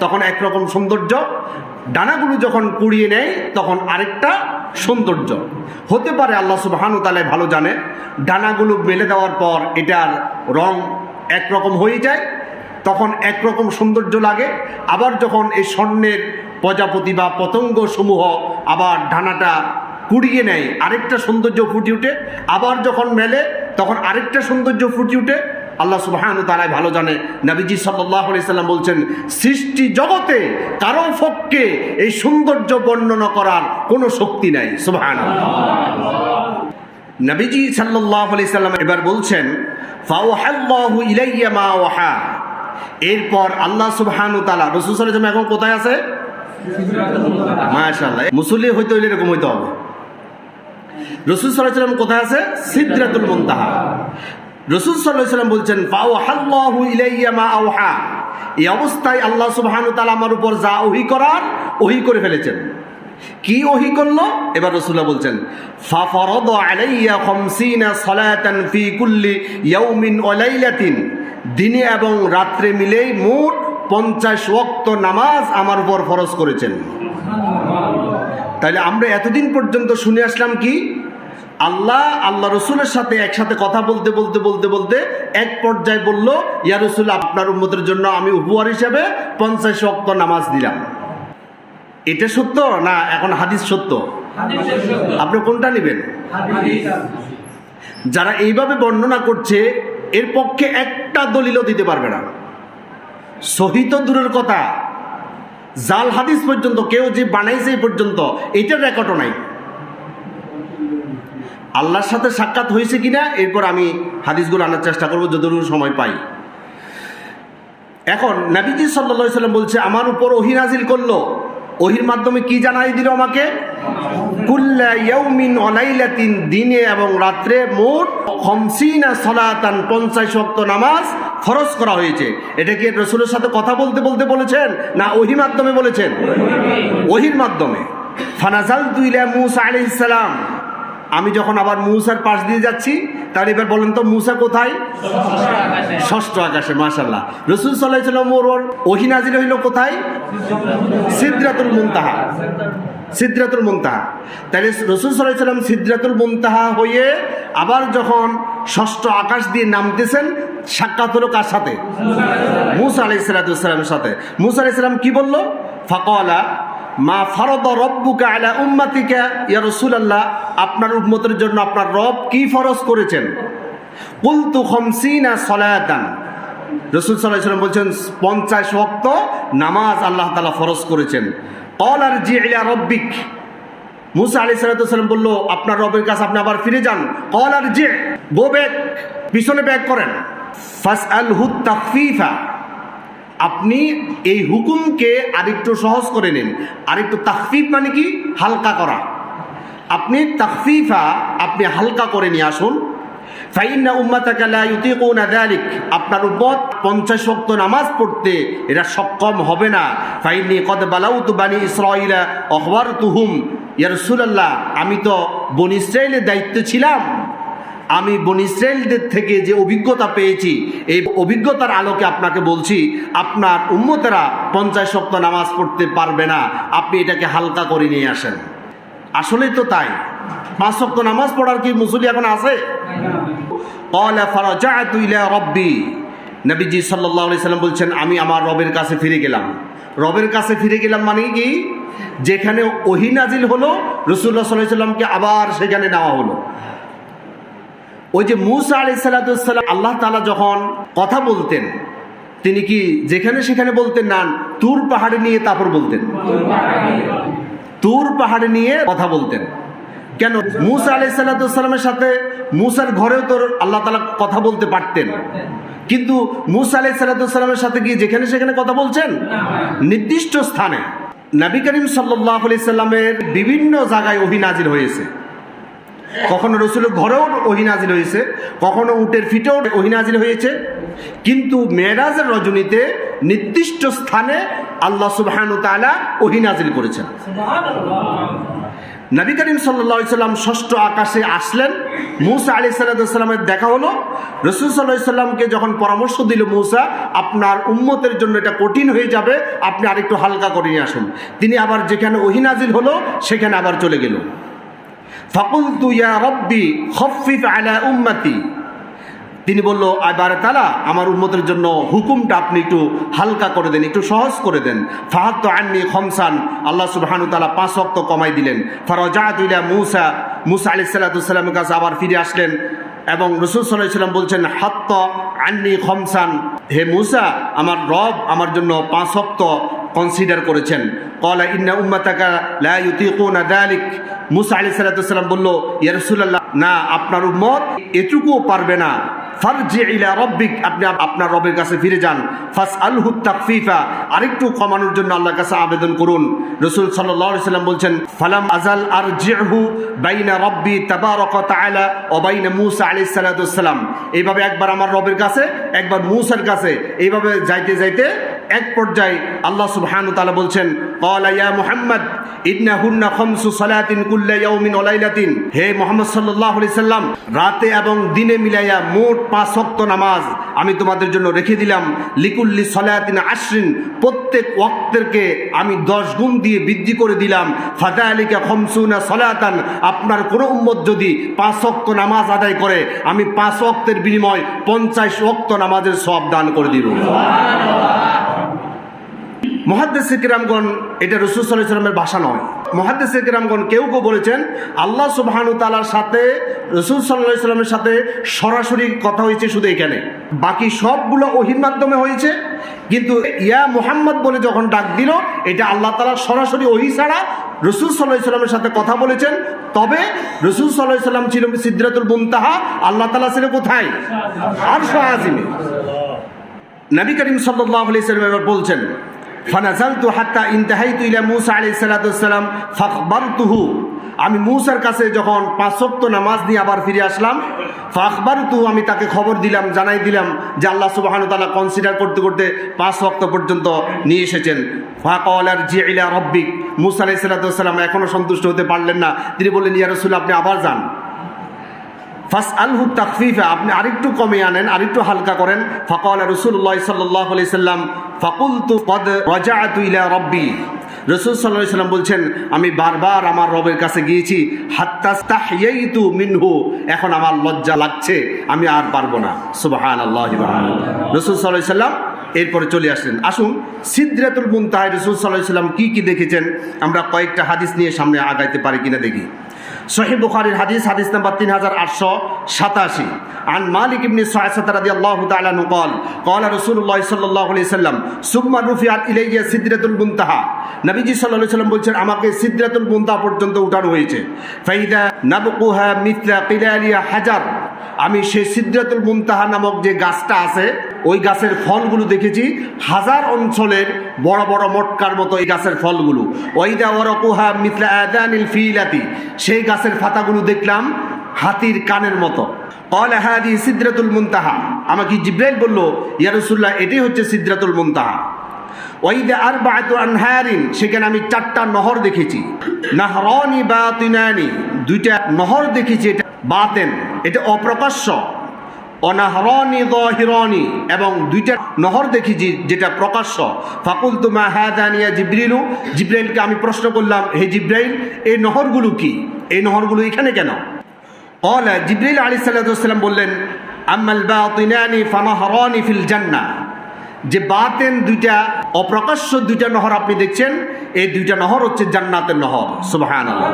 তখন একরকম সৌন্দর্য, ডানাগুলো যখন কুড়িয়ে নেয় তখন আরেকটা সৌন্দর্য হতে পারে। আল্লাহ সুবহানাহু ওয়া তাআলা ভালো জানে। ডানাগুলো মেলে দেওয়ার পর এটার রং একরকম হয়ে যায়, তখন একরকম সৌন্দর্য লাগে। আবার যখন এই স্বর্ণের প্রজাপতি বা পতঙ্গ সমূহ আবার ডানাটা কুড়িয়ে নেয় আরেকটা সৌন্দর্য ফুটে ওঠে, আবার যখন মেলে তখন আরেকটা সৌন্দর্য ফুটে ওঠে। আল্লাহ সুবহানাহু ওয়া তাআলা ভালো জানে। নবীজি সাল্লাল্লাহু আলাইহি সাল্লাম বলছেন সৃষ্টি জগতে কারো পক্ষে এই সৌন্দর্য বর্ণনা করার কোনো শক্তি নাই। সুবহানাল্লাহ। নবীজি সাল্লাল্লাহু আলাইহি সাল্লাম এবার বলছেন ফাওহাল্লাহু ইলাইয়া মা ওয়াহা, এরপর আল্লাহ সুবহানাহু ওয়া তাআলা, রাসূল সাল্লাল্লাহু আলাইহি ওয়াসাল্লাম এখন কোথায় আছে? মাশাআল্লাহ। মুসল্লি হইতে হইলে এরকম হইতে হবে। রাসূল সাল্লাল্লাহু আলাইহি ওয়াসাল্লাম কোথায় আছে? সিদরাতুল মুনতাহা। রাসূল সাল্লাল্লাহু আলাইহি ওয়াসাল্লাম বলছেন ফাওহাল্লাহু ইলাইয়া মা আওহা, এই অবস্থায় আল্লাহ সুবহানাহু ওয়া তাআলা আমার উপর যা ওহী করার ওহী করে ফেলেছেন। কি ওহী করলো? এবার রাসূলুল্লাহ বলছেন ফাফারাদা আলাইয়া 50 সালাতান ফি কুল্লি ইয়াউমিন ওয়া লাইলাতিন, দিনে এবং রাত্রে মিলেই মোট 50 ওয়াক্ত নামাজ আমার উপর ফরজ করেছেন। তাহলে আমরা এতদিন পর্যন্ত শুনে আসলাম কি, আল্লাহ রসুলের সাথে একসাথে কথা বলতে বলতে বলতে বলতে এক পর্যায়ে বলল, ইয়া রাসূল, আপনার উম্মতের জন্য আমি উপহার হিসেবে 50 ওয়াক্ত নামাজ দিলাম। এটা সত্য না এখন হাদিস সত্য? আপনি কোনটা নেবেন? যারা এইভাবে বর্ণনা করছে এর পক্ষে একটা দলিলও দিতে পারবে না। সহিহ তো দূরের কথা, জাল হাদিস পর্যন্ত কেউ যে বানাইছে এই পর্যন্ত এটার রেকর্ডও নাই। আল্লাহর সাথে সাক্ষাৎ হয়েছে কিনা এরপর আমি হাদিসগুলো আনার চেষ্টা করবো যতটুকু সময় পাই। এখন নবীজি সাল্লাল্লাহু আলাইহি ওয়াসাল্লাম বলছে আমার উপর ওহী নাজিল করলো, ওহীর মাধ্যমে কি জানাই দিল আমাকে? কুল্লা ইয়াউমিন ওয়া লাইলাতিন, দিনে এবং রাত্রে মোট 50 সালাতান 50 ওয়াক্ত নামাজ ফরজ করা হয়েছে। এটা কি রাসূলের সাথে কথা বলতে বলতে বলেছেন না ওহীর মাধ্যমে বলেছেন? ওহীর মাধ্যমে। ফানাজালতু ইলা মূসা আলাইহিস সালাম, আমি যখন আবার মূসার পাশ দিয়ে যাচ্ছি, তাহলে এবার বলেন তো মূসা কোথায়? ষষ্ঠ আকাশে। মাশাআল্লাহ। রাসূল সাল্লাল্লাহু আলাইহি ওয়াসাল্লাম ওহী নাজিল হইল কোথায়? সিদরাতুল মুনতাহা। সিদরাতুল মুনতাহা। তাহলে রাসূল সাল্লাল্লাহু আলাইহি ওয়াসাল্লাম সিদরাতুল মুনতাহা হয়ে আবার যখন ষষ্ঠ আকাশ দিয়ে নামতেছেন, সাক্ষাৎ হলো কার সাথে? মূসা আলাইহিস সালামের সাথে। মূসা আলাইহিস সালাম কি বলল? ফাকালা মা ফারাদা রাব্বুকা আলা উম্মাতিকা, ইয়া রাসূলুল্লাহ, আপনার উম্মতের জন্য আপনার রব কি ফরজ করেছেন? কুলতু 50 সালাতান, রাসূল সাল্লাল্লাহু আলাইহি ওয়াসাল্লাম বলছেন 50 ওয়াক্ত নামাজ আল্লাহ তাআলা ফরজ করেছেন। ক্বালা আরজি ইলা রাব্বিক, মূসা আলাইহিস সালাম বলল আপনার রবের কাছে আপনি আবার ফিরে যান। ক্বালা আরজি, গো ব্যাক, পিছনে ব্যাক করেন। ফাসআলহু তাখফীফা, আপনি এই হুকুমকে আরেকটু সহজ করে নিন। আরেকটু তাখফিফ মানে কি? হালকা করা। আপনি তাখফিফা, আপনি হালকা করে নিয়ে আসুন। ফাইন্না উম্মাতাকা লা ইউতিকুনা যালিক, আপনার উম্মত 50 ওয়াক্ত নামাজ পড়তে এরা সক্ষম হবে না। ফাইন্নী কদ বালাউতু বানি ইসরাঈলা আখবারতুহুম, ইয়া রাসূলুল্লাহ, আমি তো বনী ইসরাঈলের দায়িত্বে ছিলাম, আমি বনী ইসরাঈলদের থেকে যে অভিজ্ঞতা পেয়েছি এই অভিজ্ঞতার আলোকে আপনাকে বলছি আপনার উম্মতেরা 50 ওয়াক্ত নামাজ পড়তে পারবে না, আপনি এটাকে হালকা করে নিয়ে আসেন। আসলেই তো তাই। 5 ওয়াক্ত নামাজ পড়ার কি মুসল্লি এখন আছে? ক্বালা ফারাজা'তু ইলা রাব্বি, নবীজি সাল্লাল্লাহু আলাইহি সাল্লাম বলছেন আমি আমার রবের কাছে ফিরে গেলাম। রবের কাছে ফিরে গেলাম মানে কি? যেখানে ওহী নাজিল হলো রাসূলুল্লাহ সাল্লাল্লাহু আলাইহি সাল্লামকে আবার সেখানে নেওয়া হলো। ওই যে মূসা আলাইহিস সালাম আল্লাহ তাআলা যখন কথা বলতেন, তিনি কি যেখানে সেখানে বলতেন না, তুর পাহাড়ে নিয়ে তারপর বলতেন? তুর পাহাড়ে নিয়ে কথা বলতেন। কেন? মূসা আলাইহিস সালামের সাথে মূসার ঘরেও তো আল্লাহ তাআলা কথা বলতে পারতেন, কিন্তু মূসা আলাইহিস সালামের সাথে কি যেখানে সেখানে কথা বলছেন? নির্দিষ্ট স্থানে। নবী করিম সাল্লাল্লাহু আলাইহি সাল্লামের বিভিন্ন জায়গায় ওহী নাজিল হয়েছে। কখনো রাসূলের ঘরেও ওহী নাজিল হয়েছে, কখনো উটের ফিটেও ওহী নাজিল হয়েছে, কিন্তু মেরাজের রজনীতে নির্দিষ্ট স্থানে আল্লাহ সুবহানাহু ওয়া তাআলা ওহী নাজিল করেছেন। নবী করিম সাল্লাল্লাহু আলাইহি সাল্লাম ষষ্ঠ আকাশে আসলেন, মূসা আলাইহিস সালামের দেখা হলো। রাসূল সাল্লাল্লাহু আলাইহি সাল্লামকে যখন পরামর্শ দিল মূসা, আপনার উম্মতের জন্য এটা কঠিন হয়ে যাবে, আপনি আরেকটু হালকা করে নিয়ে আসুন। তিনি আবার যেখানে ওহী নাজিল হলো সেখানে আবার চলে গেল। ফাকুলতু ইয়া রাব্বি খাফফিফ আলা উম্মতি, তিনি বলল আবার তাআলা আমার উম্মতের জন্য হুকুমটা আপনি একটু হালকা করে দেন, একটু সহজ করে দেন। ফাহাত্তু আন্নি খামসান, আল্লাহ সুবহানাহু ওয়া তাআলা 5 ওয়াক্ত কমাই দিলেন। ফারাজাতু ইলা মূসা, মূসা আলাইহিস সালামের কাছে আবার ফিরে আসলেন এবং রাসূল সাল্লাল্লাহু আলাইহি ওয়াসাল্লাম বলছেন হাত্তা আন্নি খামসান, হে মূসা আমার রব আমার জন্য 5 ওয়াক্ত কনসিডার করেছেন। ক্বালা ইন্না উম্মাতাকা লা ইউতিকুনা যালিক, মূসা আলাইহিস সালাম বলল ইয়া রাসূলুল্লাহ, না আপনার উম্মত এটুকুও পারবে না। ফারজি ইলা রাব্বিক, আপনি আপনার রবের কাছে ফিরে যান। ফাসআলহু তাকফিফা, আরেকটু কমানোর জন্য আল্লাহর কাছে আবেদন করুন। রাসূল সাল্লাল্লাহু আলাইহি সাল্লাম বলছেন, ফালাম আজাল আরজিহু বাইনা রাব্বি তাবারাকা ওয়া তাআলা ওয়া বাইনা মূসা আলাইহিস সালাতু ওয়াস সালাম। এইভাবে একবার আমার রবের কাছে, একবার মূসার কাছে, এইভাবে যাইতে যাইতে এক পর্যায়ে আল্লাহ সুবহানাহু ওয়া তাআলা বলছেন, ক্বালা ইয়া মুহাম্মদ ইন্নাহুন্না খামসু সালাতিন কুল্লা ইয়াউমিন ওয়া লাইলাতিন, হে মুহাম্মদ সাল্লাল্লাহু আলাইহি সাল্লাম, রাতে এবং দিনে মিলাইয়া মোট 5 ওয়াক্ত নামাজ আমি তোমাদের জন্য রেখে দিলাম। লিকুল্লি সালাতিন আশরিন, প্রত্যেক ওয়াক্তেরকে আমি 10 গুণ দিয়ে বৃদ্ধি করে দিলাম। ফাযালিকা খামসুনা সালাতান, আপনার কোন উম্মত যদি 5 ওয়াক্ত নামাজ আদায় করে আমি 5 ওয়াক্তের বিনিময় 50 ওয়াক্ত নামাজের সওয়াব দান করে দিব। মুহাদ্দিসে কিরামগণ, এটা রাসূল সাল্লাল্লাহু আলাইহি ওয়াসাল্লামের ভাষা নয়। মুহাদ্দিসে কিরামগণ কেউ কেউ বলেছেন আল্লাহ সুবহানাহু ওয়া তাআলার সাথে রাসূল সাল্লাল্লাহু আলাইহি ওয়াসাল্লামের সাথে সরাসরি কথা হয়েছে শুধু এখানে, বাকি সবগুলো ওহীর মাধ্যমে হয়েছে। কিন্তু ইয়া মুহাম্মদ বলে যখন ডাক দিল, এটা আল্লাহ তাআলা সরাসরি ওহী ছাড়া রাসূল সাল্লাল্লাহু আলাইহি ওয়াসাল্লামের সাথে কথা বলেছেন। তবে রাসূল সাল্লাল্লাহু আলাইহি ওয়াসাল্লাম ছিল সিদরাতুল মুনতাহা, আল্লাহ তাআলা ছিল কোথায়? আরশ আজিমে। নবী করিম সাল্লাল্লাহু আলাইহি ওয়াসাল্লাম বলছেন, ফানাজালতু হাত্তা ইনতাহাইতু ইলা মূসা আলাইহিস সালাতু ওয়াস সালাম ফাখবারতুহু, আমি মূসার কাছে যখন 5 ওয়াক্ত নামাজ নিয়ে আবার ফিরে আসলাম, ফাখবারতুহু, আমি তাকে খবর দিলাম, জানাই দিলাম যে আল্লাহ সুবহানাহু ওয়া তাআলা কনসিডার করতে করতে 5 ওয়াক্ত পর্যন্ত নিয়ে এসেছেন। ফাকালা আরজি ইলা রাব্বিক, মূসা আলাইহিস সালাতু ওয়াস সালাম এখনো সন্তুষ্ট হতে পারলেন না। তিনি বললেন, ইয়া রাসূল, আপনি আবার যান। ফাসআলহু তাকফিফা, আপনি আরেকটু কমে আনেন, আরেকটু হালকা করেন। ফাকালা রাসূলুল্লাহ সাল্লাল্লাহু আলাইহি সাল্লাম ফাকুলতু ক্বাদ রাজাআতু ইলা রাব্বি, রাসূল সাল্লাল্লাহু আলাইহি সাল্লাম বলছেন, আমি বারবার আমার রবের কাছে গিয়েছি, হাত্তা ইস্তাহইয়াইতু মিনহু, এখন আমার লজ্জা লাগছে, আমি আর পারবো না। সুবহানাল্লাহি ওয়া বিহামদিহি। রাসূল সাল্লাল্লাহু আলাইহি সাল্লাম এরপরে চলে আসলেন। আসুন সিদরাতুল মুনতাহায় রাসূল সাল্লাল্লাহু আলাইহি সাল্লাম কি কি দেখেছেন আমরা কয়েকটা হাদিস নিয়ে সামনে আগাইতে পারি কিনা দেখি। সহিহ বুখারীর হাদিস, হাদিস নাম্বার 3887, আন মালিক ইবনে সুআসাত রাদিয়াল্লাহু তাআলা আনহু قال قال رسول الله صلى الله عليه وسلم ثم رفعت الي সিদরাতুল মুনতাহা, নবীজি সাল্লাল্লাহু আলাইহি ওয়াসাল্লাম বলছেন, আমাকে সিদরাতুল মুনতাহা পর্যন্ত উঠানো হয়েছে। ফাইদা নাবকুহা মিথলা কিলালিয়া হাজার, আমি সেই সিদরাতুল মুনতাহা নামক যে গাছটা আছে, ওই গাছের ফলগুলো দেখেছি হাজার অঞ্চলের বড় বড় মটকার মতো এই গাছের ফলগুলো। ওয়াইদা ওয়ারাকুহা মিথলা আদানিল ফিলাতি, সেই গাছের পাতাগুলো দেখলাম হাতির কানের মতো। ক্বালা হাযিহি সিদরাতুল মুনতাহা, আমাকে জিবরাইল বলল, ইয়া রাসূলুল্লাহ, এটাই হচ্ছে সিদরাতুল মুনতাহা। ওয়াইদা আরবাআতু আনহারিন, সেখানে আমি 4টা নহর দেখেছি। নাহরানি বাতিনানি, 2টা নহর দেখেছি, এটা বাতেন, এটা অপ্রকাশ্য। অনাহরানি যাহিরানি, এবং 2টা নহর দেখেছি যেটা প্রকাশ্য। ফাকুলতু মা হাযানি ইয়া জিবরিলু, জিবরাইলকে আমি প্রশ্ন করলাম, হে জিবরাইল, এই নহরগুলো কি? এই নহরগুলো এখানে কেন? ক্বালা, জিবরাইল আলাইহিস সালাতু ওয়াস সালাম বললেন, আম্মাল বাতিনানি ফানাহরানি ফিল জান্নাহ, যে বাতেন 2টা অপ্রকাশ্য 2টা নহর আপনি দেখছেন, এই 2টা নহর হচ্ছে জান্নাতের নহর। সুবহানাল্লাহ।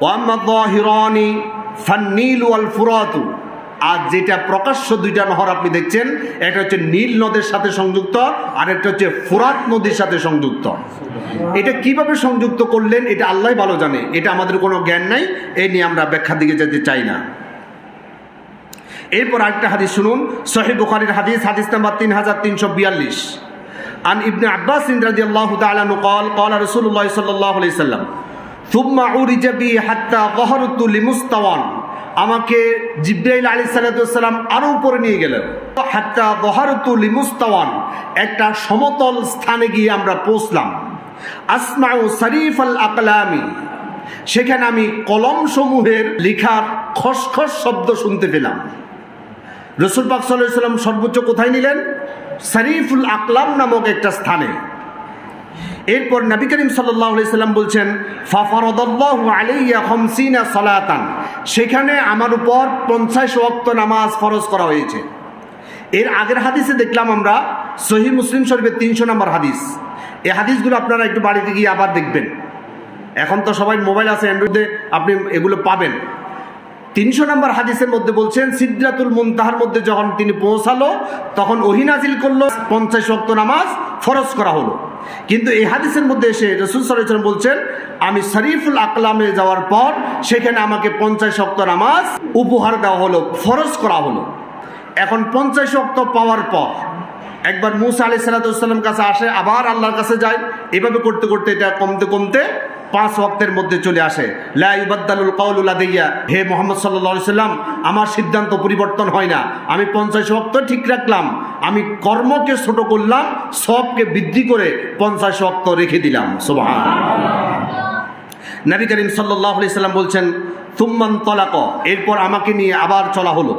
ওয়া আম্মা যাহিরানি ফান্নীল ওয়াল ফুরাতু, আর যেটা প্রকাশ্য 2টা নহর আপনি দেখছেন, একটা হচ্ছে নীল নদের সাথে সংযুক্ত, আর একটা হচ্ছে ফুরাত নদীর সাথে সংযুক্ত। এটা কিভাবে সংযুক্ত করলেন এটা আল্লাহই ভালো জানে, এটা আমাদের কোনো জ্ঞান নাই, এই নিয়ে আমরা ব্যাখ্যার দিকে যেতে চাই না। এরপর আরেকটা হাদিস শুনুন, সহিহ বুখারীর হাদিস, হাদিস নাম্বার 3342, আন ইবনে আব্বাস রাদিয়াল্লাহু তাআলা আনহু قال قال رسول الله صلى الله عليه وسلم ثم عرج بي حتى ظهرت لمستوان, আমাকে জিবরাইল আলাইহিস সালাতু ওয়াস সালাম আরো উপরে নিয়ে গেলেন। হাত্তা যাহারতু লিমুস্তাওয়ান, একটা সমতল স্থানে গিয়ে আমরা পৌঁছলাম। আসমাউ সারিফাল আকলামি, সেখানে আমি কলম সমূহের লেখার খসখস শব্দ শুনতে পেলাম। রাসূল পাক সাল্লাল্লাহু আলাইহি ওয়াসাল্লাম সর্বোচ্চ কোথায় নিলেন? সারিফুল আকলাম নামক একটা স্থানে। এরপর নবী করিম সাল্লাল্লাহু আলাইহি সাল্লাম বলছেন, ফাফারাদাল্লাহু আলাইয়া 50 সালাতান, সেখানে আমার উপর 50 ওয়াক্ত নামাজ ফরজ করা হয়েছে। এর আগের হাদিসে দেখলাম আমরা সহিহ মুসলিম শরীফের 300 নম্বর হাদিস। এই হাদিসগুলো আপনারা একটু বাড়িতে গিয়ে আবার দেখবেন, এখন তো সবাই মোবাইল আছে, অ্যান্ড্রয়েডে আপনি এগুলো পাবেন। 300 নম্বর হাদিসের মধ্যে বলছেন, সিদরাতুল মুনতাহার মধ্যে যখন তিনি পৌঁছালো তখন ওহী নাজিল করলো, 50 ওয়াক্ত নামাজ ফরজ করা হলো। কিন্তু এই হাদিসের মধ্যে এসে রাসূল সাল্লাল্লাহু আলাইহি ওয়াসাল্লাম বলছেন, আমি সারিফুল আকলামে যাওয়ার পর সেখানে আমাকে 50 ওয়াক্ত নামাজ উপহার দেওয়া হলো, ফরজ করা হলো। এখন 50 ওয়াক্ত পাওয়ার পর একবার মুসা আলাইহিস সালাম কাছে আসে, আবার আল্লাহর কাছে যায়, এভাবে করতে করতে এটা কমতে কমতে 5 ওয়াক্তের মধ্যে চলে আসে। লা ইউবাদদালুল কাউলু লাদাইয়া, হে মুহাম্মদ সাল্লাল্লাহু আলাইহি সাল্লাম, আমার সিদ্ধান্ত পরিবর্তন হয় না, আমি 50 ওয়াক্ত ঠিক রাখলাম, আমি কর্মকে ছোট করলাম, সবকে বৃদ্ধি করে 50 ওয়াক্ত রেখে দিলাম। সুবহানাল্লাহ। নবী করিম সাল্লাল্লাহু আলাইহি সাল্লাম বলছেন, তুম্মান তলাক, এরপর আমাকে নিয়ে আবার চলা হলো,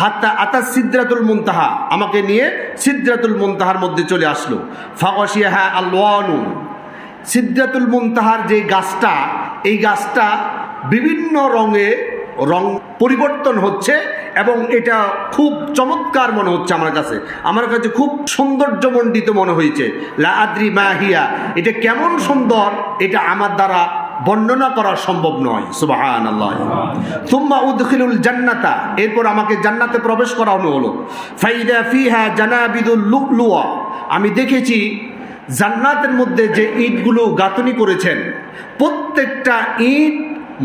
হাত্তা আতা সিদরাতুল মুনতাহা, আমাকে নিয়ে সিদরাতুল মুনতাহার মধ্যে চলে আসলো। ফাগশিয়াহা আলওয়ানু, সিদরাতুল মুনতাহার যে গাছটা, এই গাছটা বিভিন্ন রং পরিবর্তন হচ্ছে এবং এটা খুব চমৎকার মনে হচ্ছে আমার কাছে খুব সৌন্দর্যমণ্ডিত মনে হয়েছে। লা আদ্রি মা হিয়া, এটা কেমন সুন্দর এটা আমার দ্বারা বর্ণনা করা সম্ভব নয়। সুবহানাল্লাহ। সুম্মা উদখিলুল জান্নাতা, এরপর আমাকে জান্নাতে প্রবেশ করানো হলো। ফাইদা ফিহা জানাবিদুল লুলুয়া, আমি দেখেছি জান্নাতের মধ্যে যে ইটগুলো গাঁথনি করেছেন, প্রত্যেকটা ইট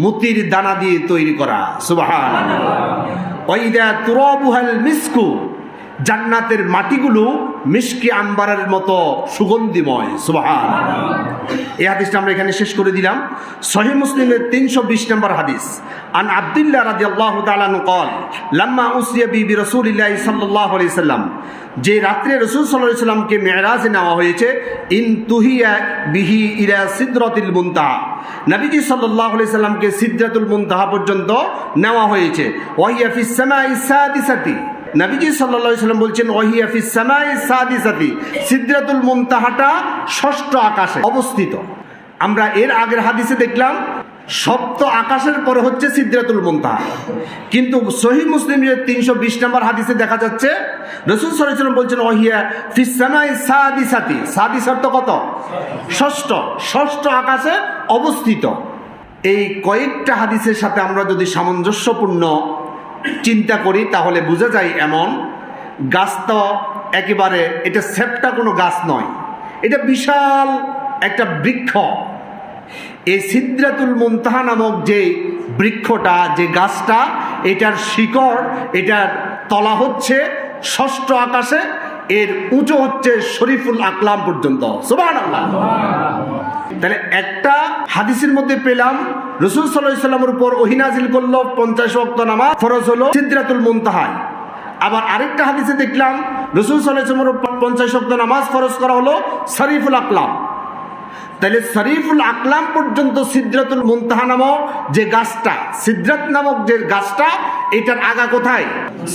মতির দানা দিয়ে তৈরি করা। সুবহানাল্লাহ। ওয়াইদা তুরাবুহাল মিসকু, জান্নাতের মাটিগুলো মিশকি আম্বারের মতো সুগন্ধিময়। সুবহানাল্লাহ। এই হাদিসটা আমরা এখানে শেষ করে দিলাম। সহিহ মুসলিমের 320 নম্বর হাদিস, আন আব্দুল্লাহ রাদিয়াল্লাহু তাআলা আনহু قال লাম্মা উসরিয়া বি রাসূলিল্লাহি সাল্লাল্লাহু আলাইহি সাল্লাম, যে রাত্রে রাসূল সাল্লাল্লাহু আলাইহি সাল্লামকে মিরাজে নেওয়া হয়েছে, ইন তুহিয়া বিহি ইলা সিদরাতিল মুনতাহা, নবীজি সাল্লাল্লাহু আলাইহি সাল্লামকে সিদরাতুল মুনতাহা পর্যন্ত নেওয়া হয়েছে। ওয়াহিয়া ফিস সামাইস সাদিসাতি, নবীজি সাল্লাল্লাহু আলাইহি সাল্লাম বলছেন, ওয়াহিয়া ফিস সামাইস সাদিসাতি, সিদরাতুল মুনতাহাটা 6ষ্ঠ আকাশে অবস্থিত। আমরা এর আগের হাদিসে দেখলাম 7ম আকাশের পরে হচ্ছে সিদরাতুল মুনতাহা, কিন্তু সহিহ মুসলিমের 320 নম্বর হাদিসে দেখা যাচ্ছে রাসূল সাল্লাল্লাহু আলাইহি সাল্লাম বলছেন, ওয়াহিয়া ফিস সামাইস সাদিসাতি, সাদিস অর্থ কত? 6ষ্ঠ আকাশে অবস্থিত। এই কয়েকটা হাদিসের সাথে আমরা যদি সামঞ্জস্যপূর্ণ চিন্তা করি তাহলে বোঝা যায় এমন গাছ তো একেবারে এটা সেপ্টা কোনো গাছ নয়, এটা বিশাল একটা বৃক্ষ। এই সিদরাতুল মুনতাহা নামক যে বৃক্ষটা, যে গাছটা, এটার শিকড়, এটার তলা হচ্ছে 6ষ্ঠ আকাশে, এর উঁচু হচ্ছে শরীফুল আকলাম পর্যন্ত। সুবহানাল্লাহ। তাহলে একটা হাদিসের মধ্যে পেলাম রাসূল সাল্লাল্লাহু আলাইহি সাল্লামের উপর ওহী নাযিল করলো, 50 ওয়াক্ত নামাজ ফরজ হলো সিদরাতুল মুনতাহায়। আবার আরেকটা হাদিসে দেখলাম রাসূল সাল্লাল্লাহু আলাইহি সাল্লামের উপর 50 ওয়াক্ত নামাজ ফরজ করা হলো শরীফুল আকলাম। তাহলে শরীফুল আকলাম পর্যন্ত সিদরাতুল মুনতাহা নামক যে গাছটা, সিদরাত নামক যে গাছটা, এটার আগা কোথায়?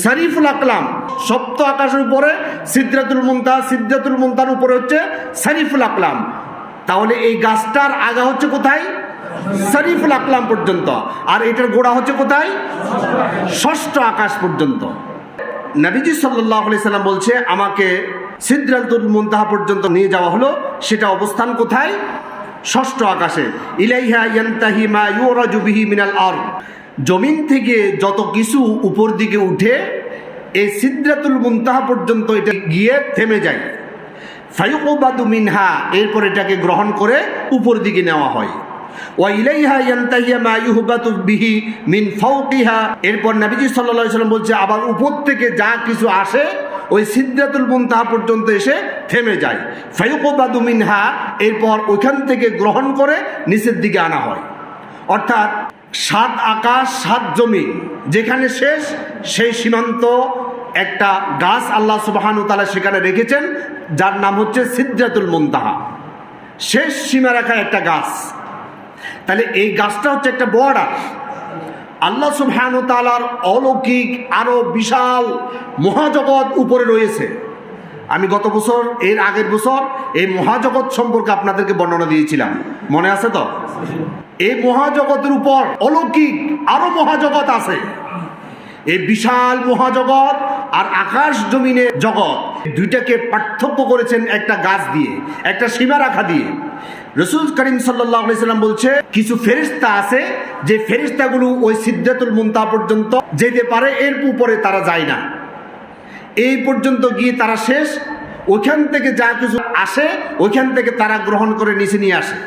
শরীফুল আকলাম। 7ম আকাশের উপরে সিদরাতুল মুনতাহা, সিদরাতুল মুনতাহার উপরে হচ্ছে শরীফুল আকলাম। তাহলে এই গাছটার আগা হচ্ছে কোথায়? শরীফুল আকলাম পর্যন্ত। আর এটার গোড়া হচ্ছে কোথায়? 6ষ্ঠ আকাশ পর্যন্ত। নবীজি সাল্লাল্লাহু আলাইহি সাল্লাম বলছে, আমাকে সিদরাতুল মুনতাহা পর্যন্ত নিয়ে যাওয়া হলো। সেটা অবস্থান কোথায়? 6ষ্ঠ আকাশে। ইলাইহা ইয়ানতাহি মা ইউরাজু বিহি মিনাল আরদ, জমিন থেকে যত কিছু উপর দিকে উঠে এই সিদরাতুল মুনতাহা পর্যন্ত এটা গিয়ে থেমে যায়। ফায়ুকবাদু মিনহা, এরপর এটাকে গ্রহণ করে উপর দিকে নেওয়া হয়। ওয়া ইলাইহা ইয়ানতাহিয়া মা ইউহবাতু বিহি মিন ফাওকিহা, এরপর নবীজি সাল্লাল্লাহু আলাইহি সাল্লাম বলছে, আবার উপর থেকে যা কিছু আসে ওই সিদরাতুল মুনতাহা পর্যন্ত এসে থেমে যায়। ফায়ুকবাদু মিনহা, এরপর ওইখান থেকে গ্রহণ করে নিচের দিকে আনা হয়। অর্থাৎ 7 আকাশ 7 জমিন, যেখানে শেষ সেই সীমান্ত একটা গাছ আল্লাহ সুবহানাহু ওয়া তাআলা সেখানে রেখেছেন, যার নাম হচ্ছে সিদরাতুল মুনতাহা, শেষ সীমারেখা একটা গাছ। তাহলে এই গাছটা হচ্ছে একটা বর্ডার। আল্লাহ সুবহানাহু ওয়া তাআলার অলৌকিক আরো বিশাল মহাজগৎ উপরে রয়েছে। আমি গত বছর, এর আগের বছর এই মহাজগৎ সম্পর্কে আপনাদেরকে বর্ণনা দিয়েছিলাম, মনে আছে তো? এই মহাজগতের উপর অলৌকিক আরো মহাজগৎ আছে। এই বিশাল মহাজগৎ আর আকাশ জমিনের জগৎ, দুইটাকে পার্থক্য করেছেন একটা গাছ দিয়ে, একটা সীমারেখা দিয়ে। রাসূল করিম সাল্লাল্লাহু আলাইহি সাল্লাম বলছে, কিছু ফেরেশতা আছে যে ফেরেশতাগুলো ওই সিদরাতুল মুনতাহা পর্যন্ত যেতে পারে, এর উপরে তারা যায় না। এই পর্যন্ত গিয়ে তারা শেষ, ওইখান থেকে যা কিছু আসে ওইখান থেকে তারা গ্রহণ করে নিচে নিয়ে আসে।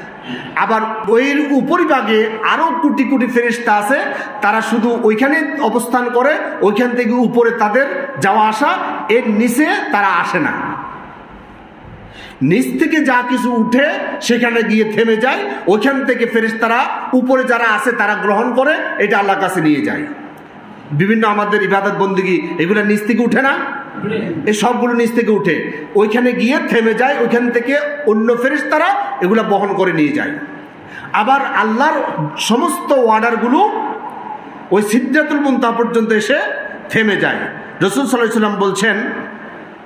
আবার ওই উপরিভাগে আরো কোটি কোটি ফেরেশতা আছে, তারা শুধু ওইখানে অবস্থান করে, ওইখান থেকে উপরে তাদের যাওয়া আসা, এর নিচে তারা আসে না। নিচ থেকে যা কিছু উঠে সেখানে গিয়ে থেমে যায়, ওইখান থেকে ফেরেশতারা উপরে যারা আছে তারা গ্রহণ করে এটা আল্লাহর কাছে নিয়ে যায়। বিভিন্ন আমাদের ইবাদত বন্দেগী এগুলো নিচ থেকে উঠে না, এই সবগুলো নিচ থেকে উঠে ওইখানে গিয়ে থেমে যায়, ওইখান থেকে অন্য ফেরেশতারা এগুলো বহন করে নিয়ে যায়। আবার আল্লাহর সমস্ত অর্ডারগুলো ওই সিদরাতুল মুনতাহা পর্যন্ত এসে থেমে যায়। রাসূল সাল্লাল্লাহু আলাইহি ওয়াসাল্লাম বলছেন,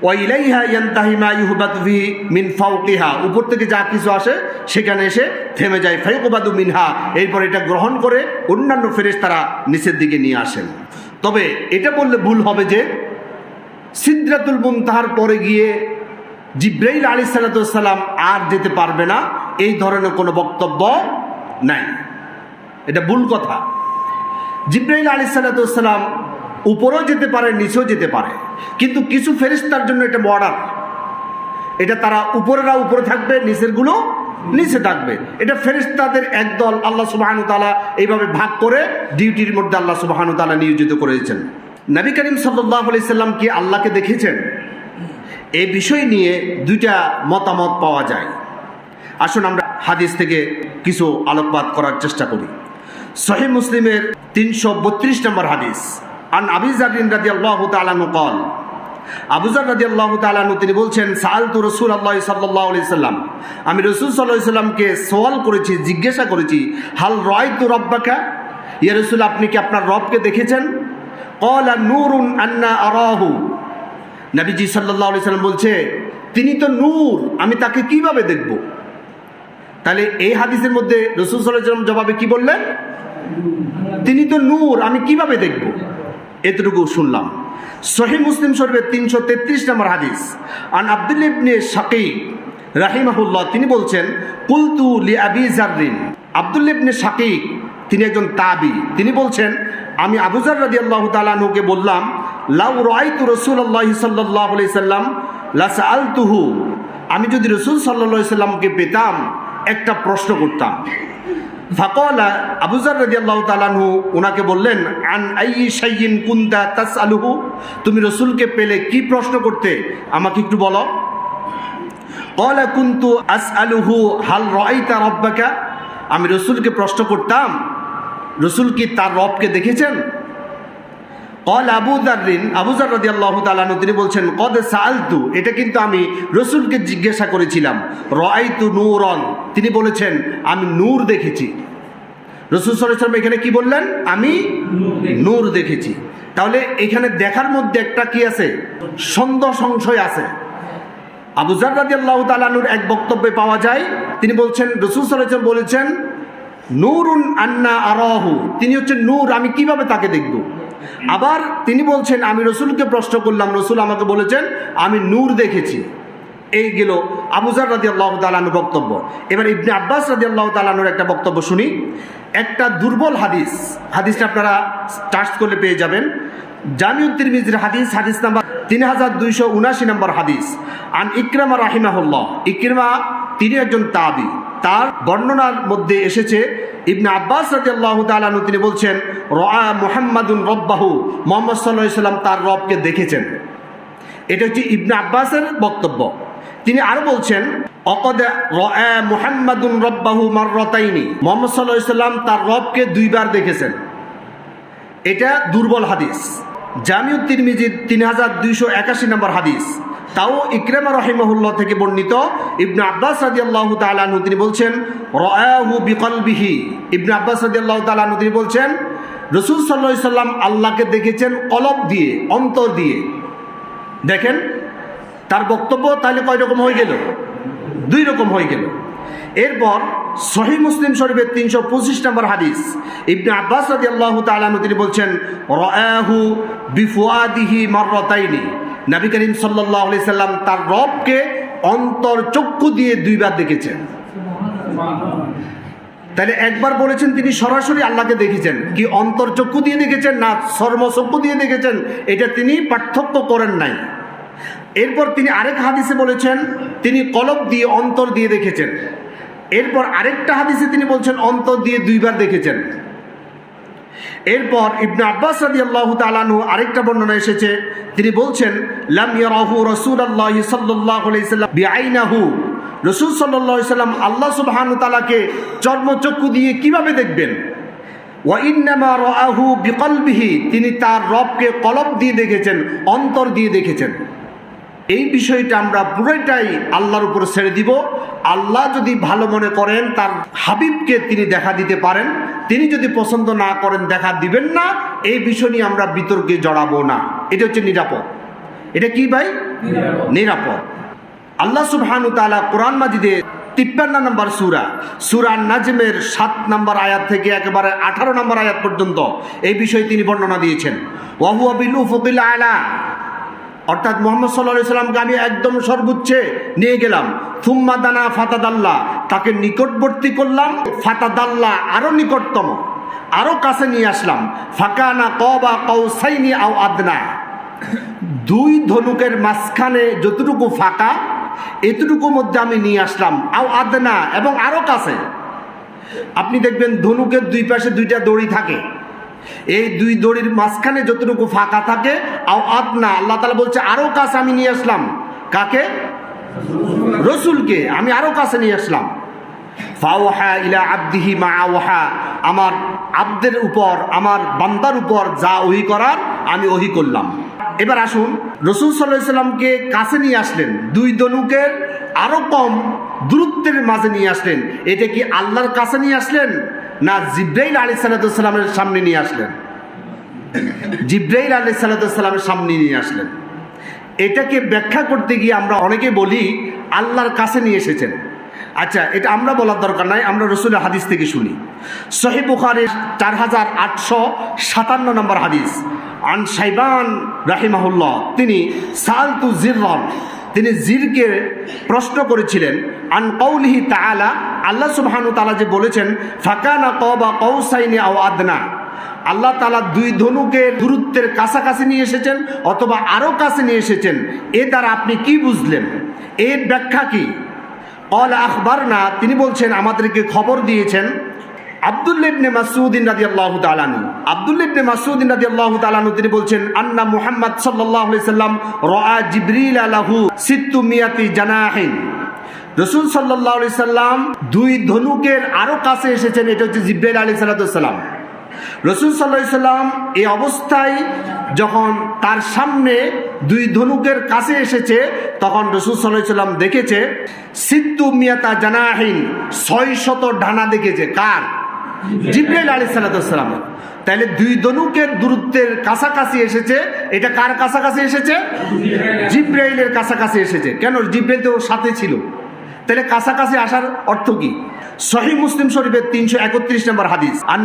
ওয়া ইলাইহা ইয়ানতাহি মা ইউহবাতু ফি মিন ফাওকিহা, উপর থেকে যা কিছু আসে সেখানে এসে থেমে যায়। ফায়ুকবাদু মিনহা, এরপর এটা গ্রহণ করে অন্যান্য ফেরেশতারা নিচের দিকে নিয়ে আসেন। তবে এটা বললে ভুল হবে যে সিদরাতুল মুনতাহার পরে গিয়ে জিবরাইল আলাইহিস সালাম আর যেতে পারবে না, এই ধরনের কোনো বক্তব্য নাই। এটা ভুল কথা। জিবরাইল আলাইহিস সালাম উপরেও যেতে পারে, নিচেও যেতে পারে, কিন্তু কিছু ফেরেশতার জন্য এটা বর্ডার, এটা তারা উপরেরা উপরে থাকবে, নিচেরগুলো নিচে থাকবে। এটা ফেরেশতাদের একদল আল্লাহ সুবহানাহু ওয়া তাআলা এইভাবে ভাগ করে ডিউটির মধ্যে আল্লাহ সুবহানাহু ওয়া তাআলা নিয়োজিত করেছেন। নবী করিম সাল্লাল্লাহু আলাইহি সাল্লাম কি আল্লাহকে দেখেছেন? এই বিষয় নিয়ে দুইটা মতামত পাওয়া যায়। আসুন আমরা হাদিস থেকে কিছু আলোকপাত করার চেষ্টা করি। সহিহ মুসলিমের 332 নম্বর হাদিস, আন আবি যার রাদিয়াল্লাহু তাআলা আনহু قال, আবু যার রাদিয়াল্লাহু তাআলা আনহু তিনি বলছেন, সাআলতু রাসূলুল্লাহ সাল্লাল্লাহু আলাইহি সাল্লাম, আমি রাসূল সাল্লাল্লাহু আলাইহি সাল্লামকে সওয়াল করেছি, জিজ্ঞাসা করেছি, হাল রাআইতু রাব্বাকা, ইয়া রাসূল আপনি কি আপনার রবকে দেখেছেন? ক্বালা নূরুন আন্না আরাহু, নবীজি সাল্লাল্লাহু আলাইহি সাল্লাম বলছে তিনি তো নূর, আমি তাকে কিভাবে দেখব? তাহলে এই হাদিসের মধ্যে রাসূল সাল্লাল্লাহু আলাইহি সাল্লাম জবাবে কি বললেন? তিনি তো নূর, আমি কিভাবে দেখব? এতটুকু শুনলাম। সহিহ মুসলিম শরীফের 333 নম্বর হাদিস, আন আব্দুল্লাহ ইবনে শাকীক রাহিমাহুল্লাহ তিনি বলছেন, কুলতু লি আবি যাররিন, আব্দুল্লাহ ইবনে শাকীক তিনি একজন তাবি, তিনি বলছেন আমি আবু যার রাদিয়াল্লাহু তাআলা আনহুকে বললাম, লাউ রাআইতু রাসূলুল্লাহ সাল্লাল্লাহু আলাইহি সাল্লাম লা সাআলতুহু, আমি যদি রাসূল সাল্লাল্লাহু আলাইহি সাল্লামকে পেতাম একটা প্রশ্ন করতাম। ফাকালা, আবু যার রাদিয়াল্লাহু তাআলা আনহু ওনাকে বললেন, আন আইয়ি শাইইন কুনতা তাসআলুহু, তুমি রাসূলকে পেলে কি প্রশ্ন করতে আমাকে একটু বলো। ক্বালা কুনতু আসআলুহু হাল রাআইতা রাব্বাকা, আমি রাসূলকে প্রশ্ন করতাম রাসূল কি তার রবকে দেখেছেন? ক্বালা আবু যার রাদিয়াল্লাহু তাআলা আনহু তিনি বলছেন, কদ সাআলতু, এটা কিন্তু আমি রাসূলকে জিজ্ঞাসা করেছিলাম। রাআইতু নূরান, তিনি বলেছেন আমি নূর দেখেছি। রাসূল সাল্লাল্লাহু আলাইহি ওয়াসাল্লাম এখানে কি বললেন? আমি নূর দেখেছি। তাহলে এখানে দেখার মধ্যে একটা কি আছে? সন্দেহ সংশয় আছে। আবু যার রাদিয়াল্লাহু তাআলা আনহুর এক বক্তব্যে পাওয়া যায়, তিনি বলছেন রাসূল সাল্লাল্লাহু আলাইহি ওয়াসাল্লাম বলেছেন নূরুন আন্না আরাহু, তিনি হচ্ছেন নূর, আমি কিভাবে তাকে দেখব? আবার তিনি বলছেন আমি রাসূলকে প্রশ্ন করলাম, রাসূল আমাকে বলেছেন আমি নূর দেখেছি। এই গেল আবু যার রাদিয়াল্লাহু তাআলা আনহুর বক্তব্য। এবার ইবনে আব্বাস রাদিয়াল্লাহু তাআলা আনহুর একটা বক্তব্য শুনি। একটা দুর্বল হাদিস, হাদিসটা আপনারা সার্চ করলে পেয়ে যাবেন, জামিউত তিরমিজির হাদিস, হাদিস নাম্বার 3279 নম্বর হাদিস, আন ইকরামা রাহিমাহুল্লাহ, ইকরামা তিনি একজন তাবি, তার বর্ণনার মধ্যে এসেছে ইবনে আব্বাস রাদিয়াল্লাহু তাআলা আনহু তিনি বলছেন, রাআ মুহাম্মাদুন রাব্বাহু, মুহাম্মদ সাল্লাল্লাহু আলাইহি সাল্লাম তার রবকে দেখেছেন। এটা হচ্ছে ইবনে আব্বাসের বক্তব্য। তিনি আরো বলছেন, অকদ রাআ মুহাম্মাদুন রাব্বাহু মাররাতাইনি, মুহাম্মদ সাল্লাল্লাহু আলাইহি সাল্লাম তার রবকে দুইবার দেখেছেন। এটা দুর্বল হাদিস। জামিউত তিরমিজির 3281 নম্বর হাদিস, তাও ইকরামা রাহিমাহুল্লাহ থেকে বর্ণিত, ইবনে আব্বাস রাদিয়াল্লাহু তাআলা আনহু তিনি বলছেন রাআহু বিকলবিহি, ইবনে আব্বাস রাদিয়াল্লাহু তাআলা আনহু তিনি বলছেন রাসূল সাল্লাল্লাহু আলাইহি সাল্লাম আল্লাহকে দেখেছেন কলব দিয়ে, অন্তর দিয়ে। দেখেন তার বক্তব্য তাহলে কয় রকম হয়ে গেল? দুই রকম হয়ে গেল। এরপর সহিহ মুসলিম শরীফের 325 নম্বর হাদিস, ইবনে আব্বাস রাদিয়াল্লাহু তাআলা আনহু তিনি বলছেন রাআহু বিফুআদিহি মাররাতাইনি, নবী করিম সাল্লাল্লাহু আলাইহি সাল্লাম তার রবকে অন্তর চক্ষু দিয়ে দুইবার দেখেছেন। তাহলে একবার বলেছেন তিনি সরাসরি আল্লাহকে দেখেছেন, কি অন্তর চক্ষু দিয়ে দেখেছেন না চর্মচক্ষু দিয়ে দেখেছেন, এটা তিনি পার্থক্য করেন নাই। এরপর তিনি আরেক হাদিসে বলেছেন তিনি কলব দিয়ে, অন্তর দিয়ে দেখেছেন। এরপর আরেকটা হাদিসে তিনি বলছেন অন্তর দিয়ে দুইবার দেখেছেন। এরপর ইবনে আব্বাস রাদিয়াল্লাহু তাআলা আনহু আরেকটা বর্ণনা এসেছে, তিনি বলছেন লাম ইয়ারাহু রাসূলুল্লাহ সাল্লাল্লাহু আলাইহি সাল্লাম বিআইনাহু, রাসূল সাল্লাল্লাহু আলাইহি সাল্লাম আল্লাহ সুবহানাহু ওয়া তাআলাকে চর্মচক্ষু দিয়ে কিভাবে দেখবেন? ওয়া ইন্নামা রাআহু বিকলবিহি, তিনি তার রবকে কলব দিয়ে দেখেছেন, অন্তর দিয়ে দেখেছেন। এই বিষয়টা আমরা পুরোটাই আল্লাহর উপর ছেড়ে দিব। আল্লাহ যদি ভালো মনে করেন তার হাবিবকে তিনি দেখা দিতে পারেন, তিনি যদি পছন্দ না করেন দেখা দিবেন না, এই বিষয় নিয়ে আমরা বিতর্কে জড়াবো না। এটা হচ্ছে নিরাপদ। এটা কি ভাই? নিরাপদ। আল্লাহ সুবহানাহু ওয়া তাআলা কোরআন মাজিদে 53 নম্বর সূরা নাজমের 7 নম্বর আয়াত থেকে একেবারে 18 নম্বর আয়াত পর্যন্ত এই বিষয়ে তিনি বর্ণনা দিয়েছেন। ওয়া হুয়া বিল উফুকিল আলা, অর্থাৎ মুহাম্মদ সাল্লাল্লাহু আলাইহি সাল্লামকে আমি একদম সর্বোচ্চে নিয়ে গেলাম। থুম্মা দানা ফাতাদাল্লা, তাকে নিকটবর্তী করলাম। ফাতাদাল্লা, আরো নিকটতম, আরো কাছে নিয়ে আসলাম। ফাকানা কাবা কাউসাইনি আও আদনা, দুই ধনুকের মাঝখানে যতটুকু ফাঁকা এতটুকুর মধ্যে আমি নিয়ে আসলাম। আও আদনা, এবং আরো কাছে। আপনি দেখবেন ধনুকের দুই পাশে দুইটা দড়ি থাকে, এই দুই দড়ির মাঝখানে যতটুকু ফাঁকা থাকে আও আদনা, আল্লাহ তাআলা বলছে আরো কাছে আমি নিয়ে আসলাম। কাকে? রসুলকে আমি আরো কাছে নিয়ে আসলাম। ফাওহা ইলা আবদিহি মা আওহা, আমার আব্দের উপর, আমার বান্দার উপর যা ওহী করার আমি ওহী করলাম। এবার আসুন, রাসূল সাল্লাল্লাহু আলাইহি সাল্লামকে কাছে নিয়ে আসলেন, দুই ধনুকের আরো কম দূরত্বের মাঝে নিয়ে আসলেন। এটা কি আল্লাহর কাছে নিয়ে আসলেন না জিবরাইল আলাইহিস সালামের সামনে নিয়ে আসলেন? জিবরাইল আলাইহিস সালামের সামনে নিয়ে আসলেন। এটাকে ব্যাখ্যা করতে গিয়ে আমরা অনেকে বলি আল্লাহর কাছে নিয়ে এসেছেন। আচ্ছা, এটা আমরা বলার দরকার নাই, আমরা রাসূলের হাদিস থেকে শুনি। সহিহ বুখারীর 4857 নম্বর হাদিস, আন শাইবান রাহিমাহুল্লাহ, তিনি সালতু জিররান, তিনি জিরকে প্রশ্ন করেছিলেন। আন কওলিহি তাআলা, আল্লাহ সুবহানাহু ওয়া তাআলা যে বলেছেন ফাকানা কাবা কাউসাইনি আও আদনা, আল্লাহ তাআলা দুই ধনুকের দূরত্বের কাছাকাছি নিয়ে এসেছেন অথবা আরো কাছে নিয়ে এসেছেন, এ দ্বারা আপনি কি বুঝলেন? এর ব্যাখ্যা কি? ক্বালা আখবারনা, তিনি বলছেন আমাদেরকে খবর দিয়েছেন আব্দুল্লাহ ইবনে মাসউদ রাদিয়াল্লাহু তাআলা আনহু। আব্দুল্লাহ ইবনে মাসউদ রাদিয়াল্লাহু তাআলা আনহু তিনি বলছেন আন্না মুহাম্মদ সাল্লাল্লাহু আলাইহি সাল্লাম রাআ জিবরিল লাহু 600 জানাহিন, রাসূল সাল্লাল্লাহু আলাইহি সাল্লাম দুই ধনুকের আরো কাছে এসেছেন। এটা হচ্ছে জিবরাইল আলাইহিস সালাম। রাসূল সাল্লাল্লাহু আলাইহি সাল্লাম এই অবস্থায় যখন তার সামনে দুই ধনুকের কাছে এসেছে, তখন রাসূল সাল্লাল্লাহু আলাইহি সাল্লাম দেখেছে 600 জানাহিন, 600 ডানা দেখেছে। কার? জিবরাইল আলাইহিস সালাম। তাহলে দুই ধনুকের দূরত্বের কাছাকাছি এসেছে। এটা কার কাছাকাছি এসেছে? জিবরাইলের কাছাকাছি এসেছে। কেন? জিবরাইল তো সাথে ছিল। তাহলে কাছাকাছি আসার অর্থ কি? সহিহ মুসলিম শরীফের 331 নম্বর হাদিস, আন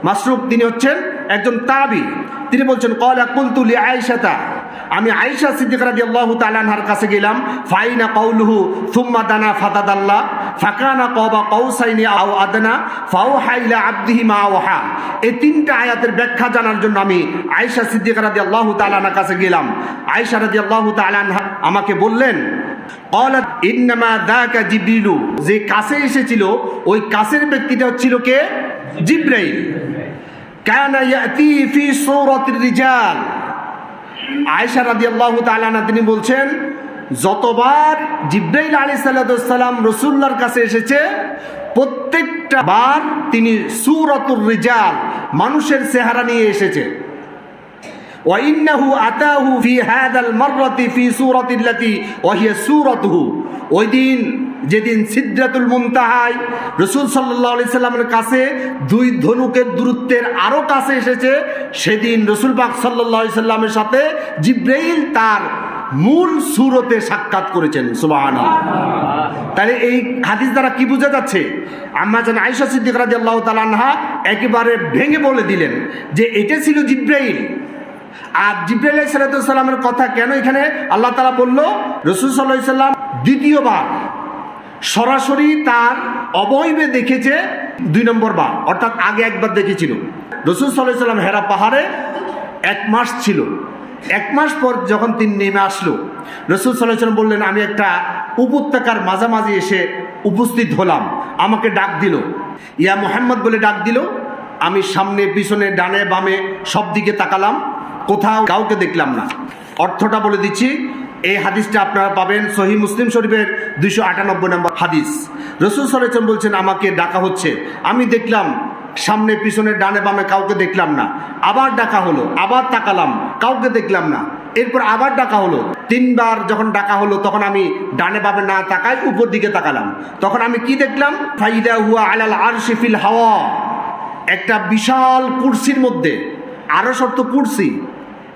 মাসরুক তিনি হচ্ছেন একজন তাবি। তিনি বলছেন ক্বালা কুলতু লি আয়েশাতা, আমি আয়েশা সিদ্দিকা রাদিয়াল্লাহু তাআলা আনহার কাছে গেলাম। ফাইনা কাউলুহু থুম্মা দানা ফাতাদাল্লা ফাকানা কাবা কাউসাইনি আও আদনা ফাওহা ইলা আবদিহি মা আওহা, এই তিনটা আয়াতের ব্যাখ্যা জানার জন্য আমি আয়েশা সিদ্দিকা রাদিয়াল্লাহু তাআলা আনহার কাছে গেলাম। আয়েশা রাদিয়াল্লাহু তাআলা আনহা আমাকে বললেন ক্বালাত ইন্নামা যাকা জিবরিলু, যে কাছে এসেছিল ওই কাছের ব্যক্তিটা হচ্ছিল কে? জিবরাইল। কানা ইয়াতি ফি সূরাতির রিজাল, আয়েশা রাদিয়াল্লাহু তাআলা আনহা তিনি বলছেন যতবার জিবরাইল আলাইহিস সালাম রাসূলুল্লাহর কাছে এসেছে প্রত্যেকটা বার তিনি সূরাতুর রিজাল, মানুষের চেহারা নিয়ে এসেছে। ওয়া ইন্নাহু আতাহু ফি হাযাল মাররাতি ফি সূরাতিল্লাতি ওয়া হিয়া সূরাতুহু, ওই দিন যেদিন সিদরাতুল মুনতাহায় রাসূল সাল্লাল্লাহু আলাইহি সাল্লামের কাছে দুই ধনুকের দূরত্বের আরো কাছে এসেছে, সেদিন রাসূল পাক সাল্লাল্লাহু আলাইহি সাল্লামের সাথে জিবরাইল তার মূল সূরতে সাক্ষাৎ করেছেন। সুবহানাল্লাহ। তাহলে এই হাদিস দ্বারা কি বোঝা যাচ্ছে? আম্মা জান আয়েশা সিদ্দিকা রাদিয়াল্লাহু তাআলা আনহা একেবারে ভেঙে বলে দিলেন যে এটা ছিল জিবরাইল। আর জিবরাইল আলাইহিস সালামের কথা কেন এখানে আল্লাহ তাআলা বলল? রাসূল সাল্লাল্লাহু আলাইহি সাল্লাম দ্বিতীয়বার সরাসরি তার অবয়বে দেখেছে 2 নম্বর বার, অর্থাৎ আগে একবার দেখেছিল। রাসূল সাল্লাল্লাহু আলাইহি সাল্লাম হেরা পাহাড়ে 1 মাস ছিল। 1 মাস পর যখন তিনি নেমে আসলো, রাসূল সাল্লাল্লাহু আলাইহি সাল্লাম বললেন আমি একটা উপত্যকার মাঝামাঝি এসে উপস্থিত হলাম। আমাকে ডাক দিল, ইয়া মুহাম্মদ বলে ডাক দিল। আমি সামনে পিছনে ডানে বামে সব দিকে তাকালাম, কোথাও কাউকে দেখলাম না। অর্থটা বলে দিচ্ছি, এই হাদিসটা আপনারা পাবেন সহিহ মুসলিম শরীফের 298 নম্বর হাদিস। রাসূল সাল্লাল্লাহু আলাইহি ওয়াসাল্লাম বলছেন, আমাকে ডাকা হচ্ছে, আমি দেখলাম সামনে পিছনে ডানে বামে কাউকে দেখলাম না। আবার ডাকা হলো, আবার তাকালাম, কাউকে দেখলাম না। এরপর আবার ডাকা হলো, 3 বার যখন ডাকা হলো তখন আমি ডানে বামে না তাকাই উপর দিকে তাকালাম। তখন আমি কি দেখলাম? ফাইদা হুয়া আলাল আরশি ফিল হাওয়া, একটা বিশাল কুরসির মধ্যে। আরশ অর্থ কুরসি,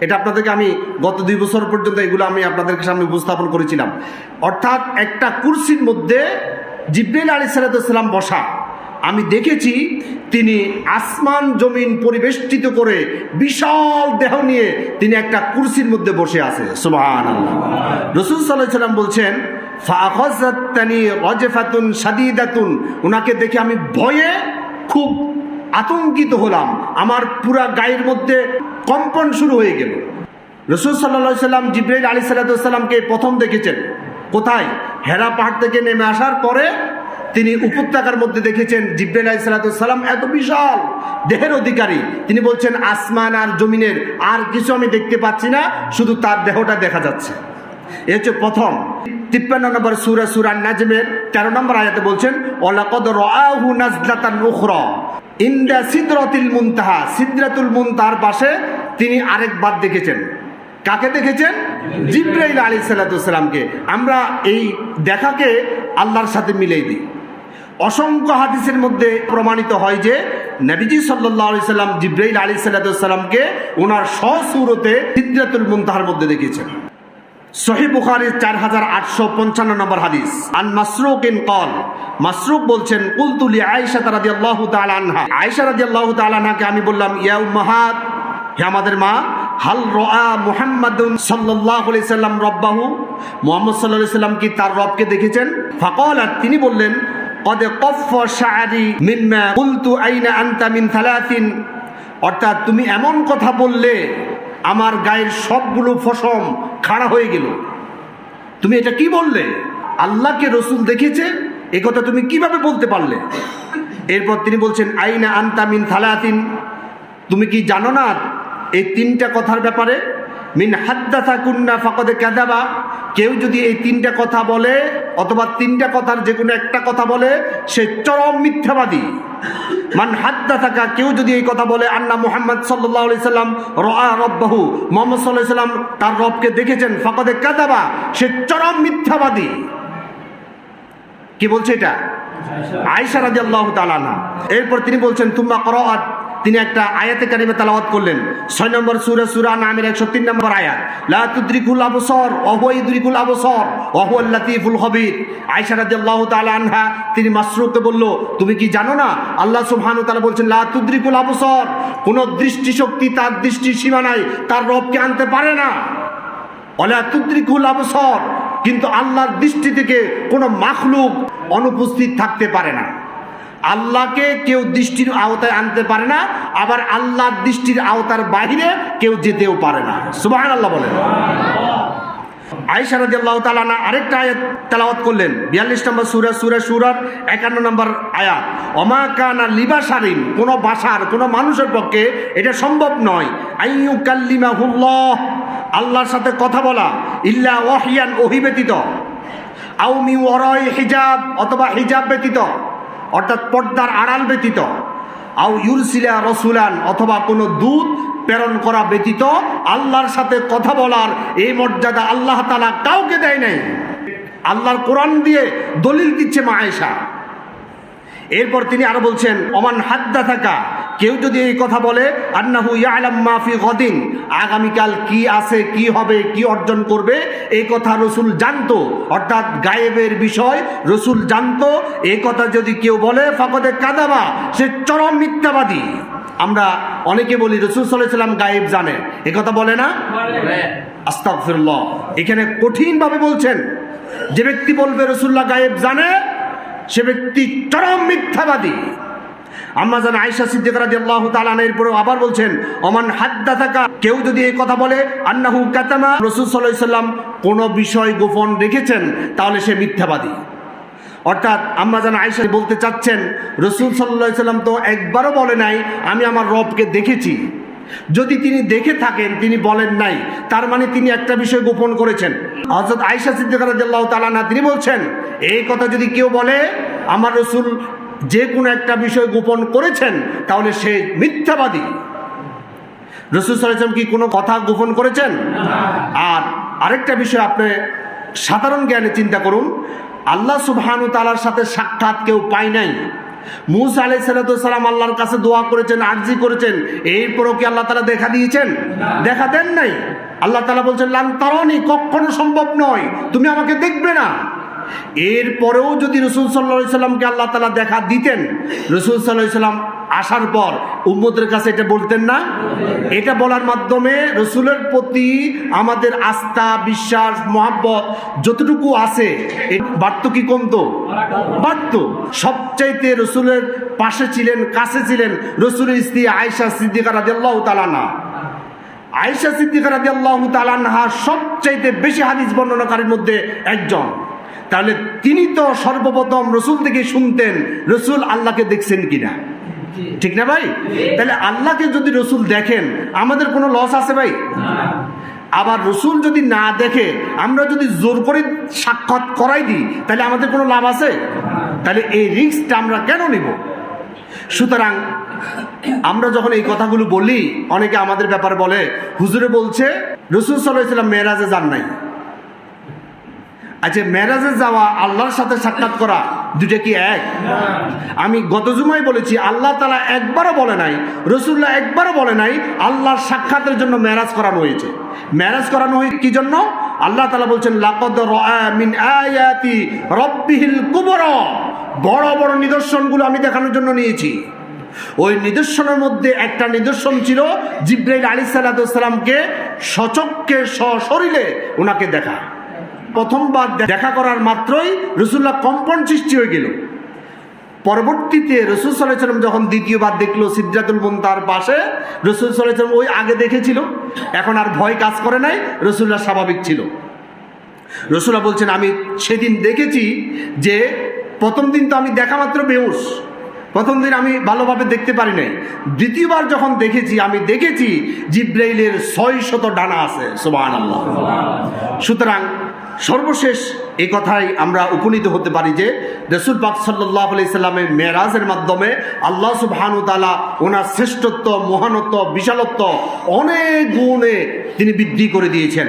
এটা আপনাদেরকে আমি গত 2 বছর পর্যন্ত এগুলো আমি আপনাদের সামনে উপস্থাপন করেছিলাম। অর্থাৎ একটা কুরসির মধ্যে জিবরাইল আলাইহিস সালাম বসা। আমি দেখেছি তিনি আসমান জমিন পরিবেষ্টিত করে বিশাল দেহ নিয়ে তিনি একটা কুরসির মধ্যে বসে আছে। সুবহানাল্লাহ। রাসূল সাল্লাল্লাহু আলাইহি ওয়াসাল্লাম বলছেন, ফাআখাযাতনি রাজফাতুন শাদীদাতুন, উনাকে দেখে আমি ভয়ে খুব আতঙ্কিত হলাম, আমার পুরা গায়ের মধ্যে কম্পন শুরু হয়ে গেল। রাসূল সাল্লাল্লাহু আলাইহি ওয়াসাল্লাম জিবরাইল আলাইহিস সালামকে প্রথম দেখেছেন কোথায়? হেরা পাহাড় থেকে নেমে আসার পরে তিনি উপত্যকার মধ্যে দেখেছেন জিবরাইল আলাইহিস সালাম এত বিশাল দেহের অধিকারী। তিনি বলছেন, আসমান আর জমিনের আর কিছু আমি দেখতে পাচ্ছি না, শুধু তার দেহটা দেখা যাচ্ছে। এ হচ্ছে প্রথম। 53 নম্বর সূরা নাজমের 13 নম্বর আয়াতে বলছেন, ওয়ালাকাদ রাআহু নাজলাতান উখরা ইনদা সিদরাতুল মুনতাহা, সিদরাতুল মুনতাহার পাশে তিনি আরেকবার দেখেছেন। কাকে দেখেছেন? জিবরাইল আলাইহিস সালামকে। আমরা এই দেখাকে আল্লাহর সাথে মিলিয়ে দিই। অসংখ্য হাদিসের মধ্যে প্রমাণিত হয় যে নবীজি সাল্লাল্লাহু আলাইহি সাল্লাম জিবরাইল আলাইহিস সালামকে ওনার সসূরতে সিদরাতুল মুনতাহার মধ্যে দেখেছেন। সহিহ বুখারীর 4855 নম্বর হাদিস। আন মাসরুকিন ক্বাল, মাসরুক বলছেন, কুলতু লি আয়েশা রাদিয়াল্লাহু তাআলা আনহা, আয়েশা রাদিয়াল্লাহু তাআলা আনহাকে আমি বললাম, ইয়া উম্মাহাত, হে আমাদের মা, হাল রাআ মুহাম্মাদুন সাল্লাল্লাহু আলাইহি সাল্লাম রাব্বাহু, মুহাম্মদ সাল্লাল্লাহু আলাইহি সাল্লাম কি তার রবকে দেখেছেন? ফাকালাত, তিনি বললেন, কদ কফফা শা'রি মিম্মা কুলতু আইনা আনতা মিন থালাথিন, অর্থাৎ তুমি এমন কথা বললে আমার গায়ের সবগুলো ফসম খাড়া হয়ে গেল। তুমি এটা কি বললে? আল্লাহকে রসুল দেখেছে, এ কথা তুমি কিভাবে বলতে পারলে? এরপর তিনি বলছেন, আইনা আনতা মিন থালাথিন, তুমি কি জানো না এই 3টা কথার ব্যাপারে? মিন হাদ্দাথা কুন্না ফাকাদ কাযাবা, কেউ যদি এই 3টা কথা বলে অথবা 3টা কথার যে কোনো একটা কথা বলে সে চরম মিথ্যাবাদী। মান হাদ্দাথাকা, কেউ যদি এই কথা বলে, আন্না মুহাম্মদ সাল্লাল্লাহু আলাইহি সাল্লাম রাআ রাব্বাহু, মুহাম্মদ সাল্লাল্লাহু আলাইহি সাল্লাম তার রবকে দেখেছেন, ফাকাদ কাযাবা, সে চরম মিথ্যাবাদী। কি বলছে এটা? আয়েশা রাদিয়াল্লাহু তাআলা আনহা। এরপর তিনি বলছেন, তুম্মা করাআত, তিনি একটা আয়াতে কারিমা তেলাওয়াত করলেন, 6 নম্বর সূরা নামের 103 নম্বর আয়াত, লা তুদরিকুল আবসার ওয়া হুয়া ইদরিকুল আবসার ওয়া হুয়াল লাতীফুল খবীর। আয়েশা রাদিয়াল্লাহু তাআলা আনহা তিনি মাসরুককে বলল, তুমি কি জানো না আল্লাহ সুবহানাহু ওয়া তাআলা বলছেন, লা তুদরিকুল আবসার, কোন দৃষ্টিশক্তি তার দৃষ্টির সীমা নাই, তার রবকে আনতে পারে না। ওয়ালা তুদরিকুল আবসার, কিন্তু আল্লাহর দৃষ্টি থেকে কোনো মাখলুক অনুপস্থিত থাকতে পারে না। আল্লাহকে কেউ দৃষ্টির আওতায় আনতে পারে না, আবার আল্লাহর দৃষ্টির আওতার বাইরে কেউ যেতেও পারে না। সুবহানাল্লাহ বলেন। আয়েশা রাদিয়াল্লাহু তাআলা আরেকটা আয়াত তেলাওয়াত করলেন, 42 নম্বর সূরার 51 নম্বর আয়াত, ওমা কানা লিবাশারিন, কোন বাশার কোন মানুষের পক্ষে এটা সম্ভব নয়, আইয়ুকাল্লিমাহুল্লাহ, আল্লাহর সাথে কথা বলা, ইল্লা ওয়াহিয়ান, ওহী ব্যতীত, আও মিন ওয়ারাই হিজাব, অথবা হিজাব ব্যতীত, অর্থাৎ পর্দার আড়াল ব্যতীত, আও ইউরসিলা রাসূলান, অথবা কোনো দূত প্রেরণ করা ব্যতীত আল্লাহর সাথে কথা বলার এই মর্যাদা আল্লাহ তাআলা কাউকে দেয় নাই। আল্লাহর কোরআন দিয়ে দলিল দিচ্ছে মা আয়েশা। এরপর তিনি আরো বলছেন, ওমান হাদ্দাথাকা, কেউ যদি এই কথা বলে, আন্নাহু ইয়ালাম মা ফি গাদিন, আগামীকাল কি আছে, কি হবে, কি অর্জন করবে, এই কথা রাসূল জানতো, অর্থাৎ গায়েবের বিষয় রাসূল জানতো। এই কথা যদি কেউ বলে, ফাকাদ কাযাবা, সে চরম মিথ্যাবাদী। আমরা অনেকে বলি রাসূল সাল্লাল্লাহু আলাইহি ওয়াসাল্লাম গায়েব জানে, এই কথা বলে না? আস্তাগফিরুল্লাহ। এখানে কঠিনভাবে বলছেন, যে ব্যক্তি বলবে রাসূলুল্লাহ গায়েব জানে, সে ব্যক্তি চরম মিথ্যাবাদী। আম্মা জান আয়েশা সিদ্দিকা রাদিয়াল্লাহু তাআলা আনহা এরপরে আবার বলছেন, ওমান হাদ্দাথাকা, কেউ যদি এই কথা বলে, আন্নাহু কাতামা, রাসূল সাল্লাল্লাহু আলাইহি ওয়াসাল্লাম কোন বিষয় গোপন রেখেছেন, তাহলে সে মিথ্যাবাদী। অর্থাৎ আম্মা জান আয়েশা বলতে চাচ্ছেন রাসূল সাল্লাল্লাহু আলাইহি সাল্লাম তো একবারও বলে নাই আমি আমার রবকে দেখেছি। যদি তিনি দেখে থাকেন, তিনি বলেন নাই, তার মানে তিনি একটা বিষয় গোপন করেছেন। হযরত আয়েশা সিদ্দিকা রাদিয়াল্লাহু তাআলা আনহা তিনি বলছেন এই কথা যদি কেউ বলে আমার রাসূল যে কোনো একটা বিষয় গোপন করেছেন তাহলে সে মিথ্যাবাদী। রাসূল সাল্লাল্লাহু আলাইহি ওয়াসাল্লাম কি কোনো কথা গোপন করেছেন? আর আরেকটা বিষয় আপনি সাধারণ জ্ঞানে চিন্তা করুন, আল্লাহ সুবহানাহু ওয়া তাআলার সাথে সাক্ষাৎ কেউ পায় নাই। মূসা আলাইহিস সালাম আল্লাহর কাছে দোয়া করেছেন, আরজি করেছেন, এরপরও কি আল্লাহ তাআলা দেখা দিয়েছেন? দেখা দেন নাই। আল্লাহ তাআলা বলছেন লান তারানি, কখনো সম্ভব নয়, তুমি আমাকে দেখবে না। এরপরেও যদি রাসূল সাল্লাল্লাহু আলাইহি সাল্লামকে আল্লাহ তাআলা দেখা দিতেন, রাসূল সাল্লাল্লাহু আলাইহি সাল্লাম আসার পর উম্মতের কাছে এটা বলতেন না? এটা বলার মাধ্যমে রাসূলের প্রতি আমাদের আস্থা, বিশ্বাস, মহব্বত যতটুকু আছে বাড়তো কি কমতো? বাড়তো। সবচাইতে রাসূলের পাশে ছিলেন, কাছে ছিলেন রাসূলের স্ত্রী আয়েশা সিদ্দিকা রাদিয়াল্লাহু তাআলা আনহা। আয়েশা সিদ্দিকা রাদিয়াল্লাহু তাআলা আনহা সবচাইতে বেশি হাদিস বর্ণনাকারীর মধ্যে একজন। তাহলে তিনি তো সর্বপ্রথম রাসূল থেকে শুনতেন রাসূল আল্লাহকে দেখছেন কিনা, ঠিক না ভাই? তাহলে আল্লাহকে যদি রাসূল দেখেন আমাদের কোনো লস আছে ভাই? আবার রাসূল যদি না দেখে আমরা যদি জোর করে সাক্ষাৎ করাই দিই তাহলে আমাদের কোনো লাভ আছে? তাহলে এই রিস্কটা আমরা কেন নিব? সুতরাং আমরা যখন এই কথাগুলো বলি অনেকে আমাদের ব্যাপারে বলে হুজুরে বলছে রাসূল সাল্লাল্লাহু আলাইহি ওয়াসাল্লাম মেরাজে যান নাই। আচ্ছা, মেরাজে যাওয়া আল্লাহর সাথে সাক্ষাৎ করা দুটো কি এক? আমি গত জুমায় বলেছি আল্লাহ তাআলা একবারও বলে নাই, রাসূলুল্লাহ একবারও বলে নাই আল্লাহর সাক্ষাতের জন্য মেরাজ করানো হয়েছে। মেরাজ করানো হয় কি জন্য? আল্লাহ তাআলা বলছেন লাকাদ রাআ মিন আয়াতি রাব্বিহিল কুবরা, বড় বড় নিদর্শনগুলো আমি দেখানোর জন্য নিয়েছি। ওই নিদর্শনের মধ্যে একটা নিদর্শন ছিল জিবরাইল আলাইহিস সালামকে সচক্ষে সশরীরে ওনাকে দেখা। প্রথমবার দেখা করার মাত্রই রাসূলুল্লাহ কম্পন সৃষ্টি হয়ে গেল। পরবর্তীতে রাসূল সাল্লাল্লাহু আলাইহি ওয়াসাল্লাম যখন দ্বিতীয়বার দেখলো সিদরাতুল মুনতাহার পাশে, রাসূল সাল্লাল্লাহু আলাইহি ওয়াসাল্লাম ওই আগে দেখেছিল, এখন আর ভয় কাজ করে নাই, রাসূলুল্লাহ স্বাভাবিক ছিল। রাসূলুল্লাহ বলছেন আমি সেদিন দেখেছি যে প্রথম দিন তো আমি দেখা মাত্র বেহুশ, প্রথম দিন আমি ভালোভাবে দেখতে পারি নাই। দ্বিতীয়বার যখন দেখেছি আমি দেখেছি জিবরাইলের 600 ডানা আছে। সুবহানাল্লাহ। সুতরাং সর্বশেষ এই কথাই আমরা উপনীত হতে পারি যে রাসূল পাক সাল্লাল্লাহু আলাইহি সাল্লামের মেরাজের মাধ্যমে আল্লাহ সুবহানাহু ওয়া তাআলা ওনার শ্রেষ্ঠত্ব, মহানত্ব, বিশালত্ব অনেক গুণে তিনি বৃদ্ধি করে দিয়েছেন।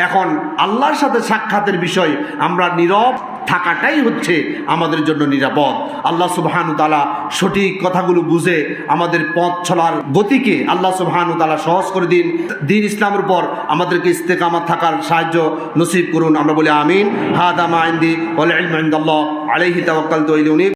এখন আল্লাহর সাথে সাক্ষাতের বিষয় আমরা নীরব থাকাটাই হচ্ছে আমাদের জন্য নিরাপদ। আল্লাহ সুবহানাহু ওয়া তাআলা সঠিক কথাগুলো বুঝে আমাদের পথ চলার গতিকে আল্লাহ সুবহানাহু ওয়া তাআলা সহজ করে দিন। দ্বীন ইসলামের উপর আমাদেরকে ইস্তেকামত থাকার সাহায্য নসিব করুন। আমরা বলি আমিন। হাদা মা ইনদি ওয়াল ইলমু ইনদাল্লাহ আলাইহি তাওয়াক্কালতু ওয়া ইলাইহি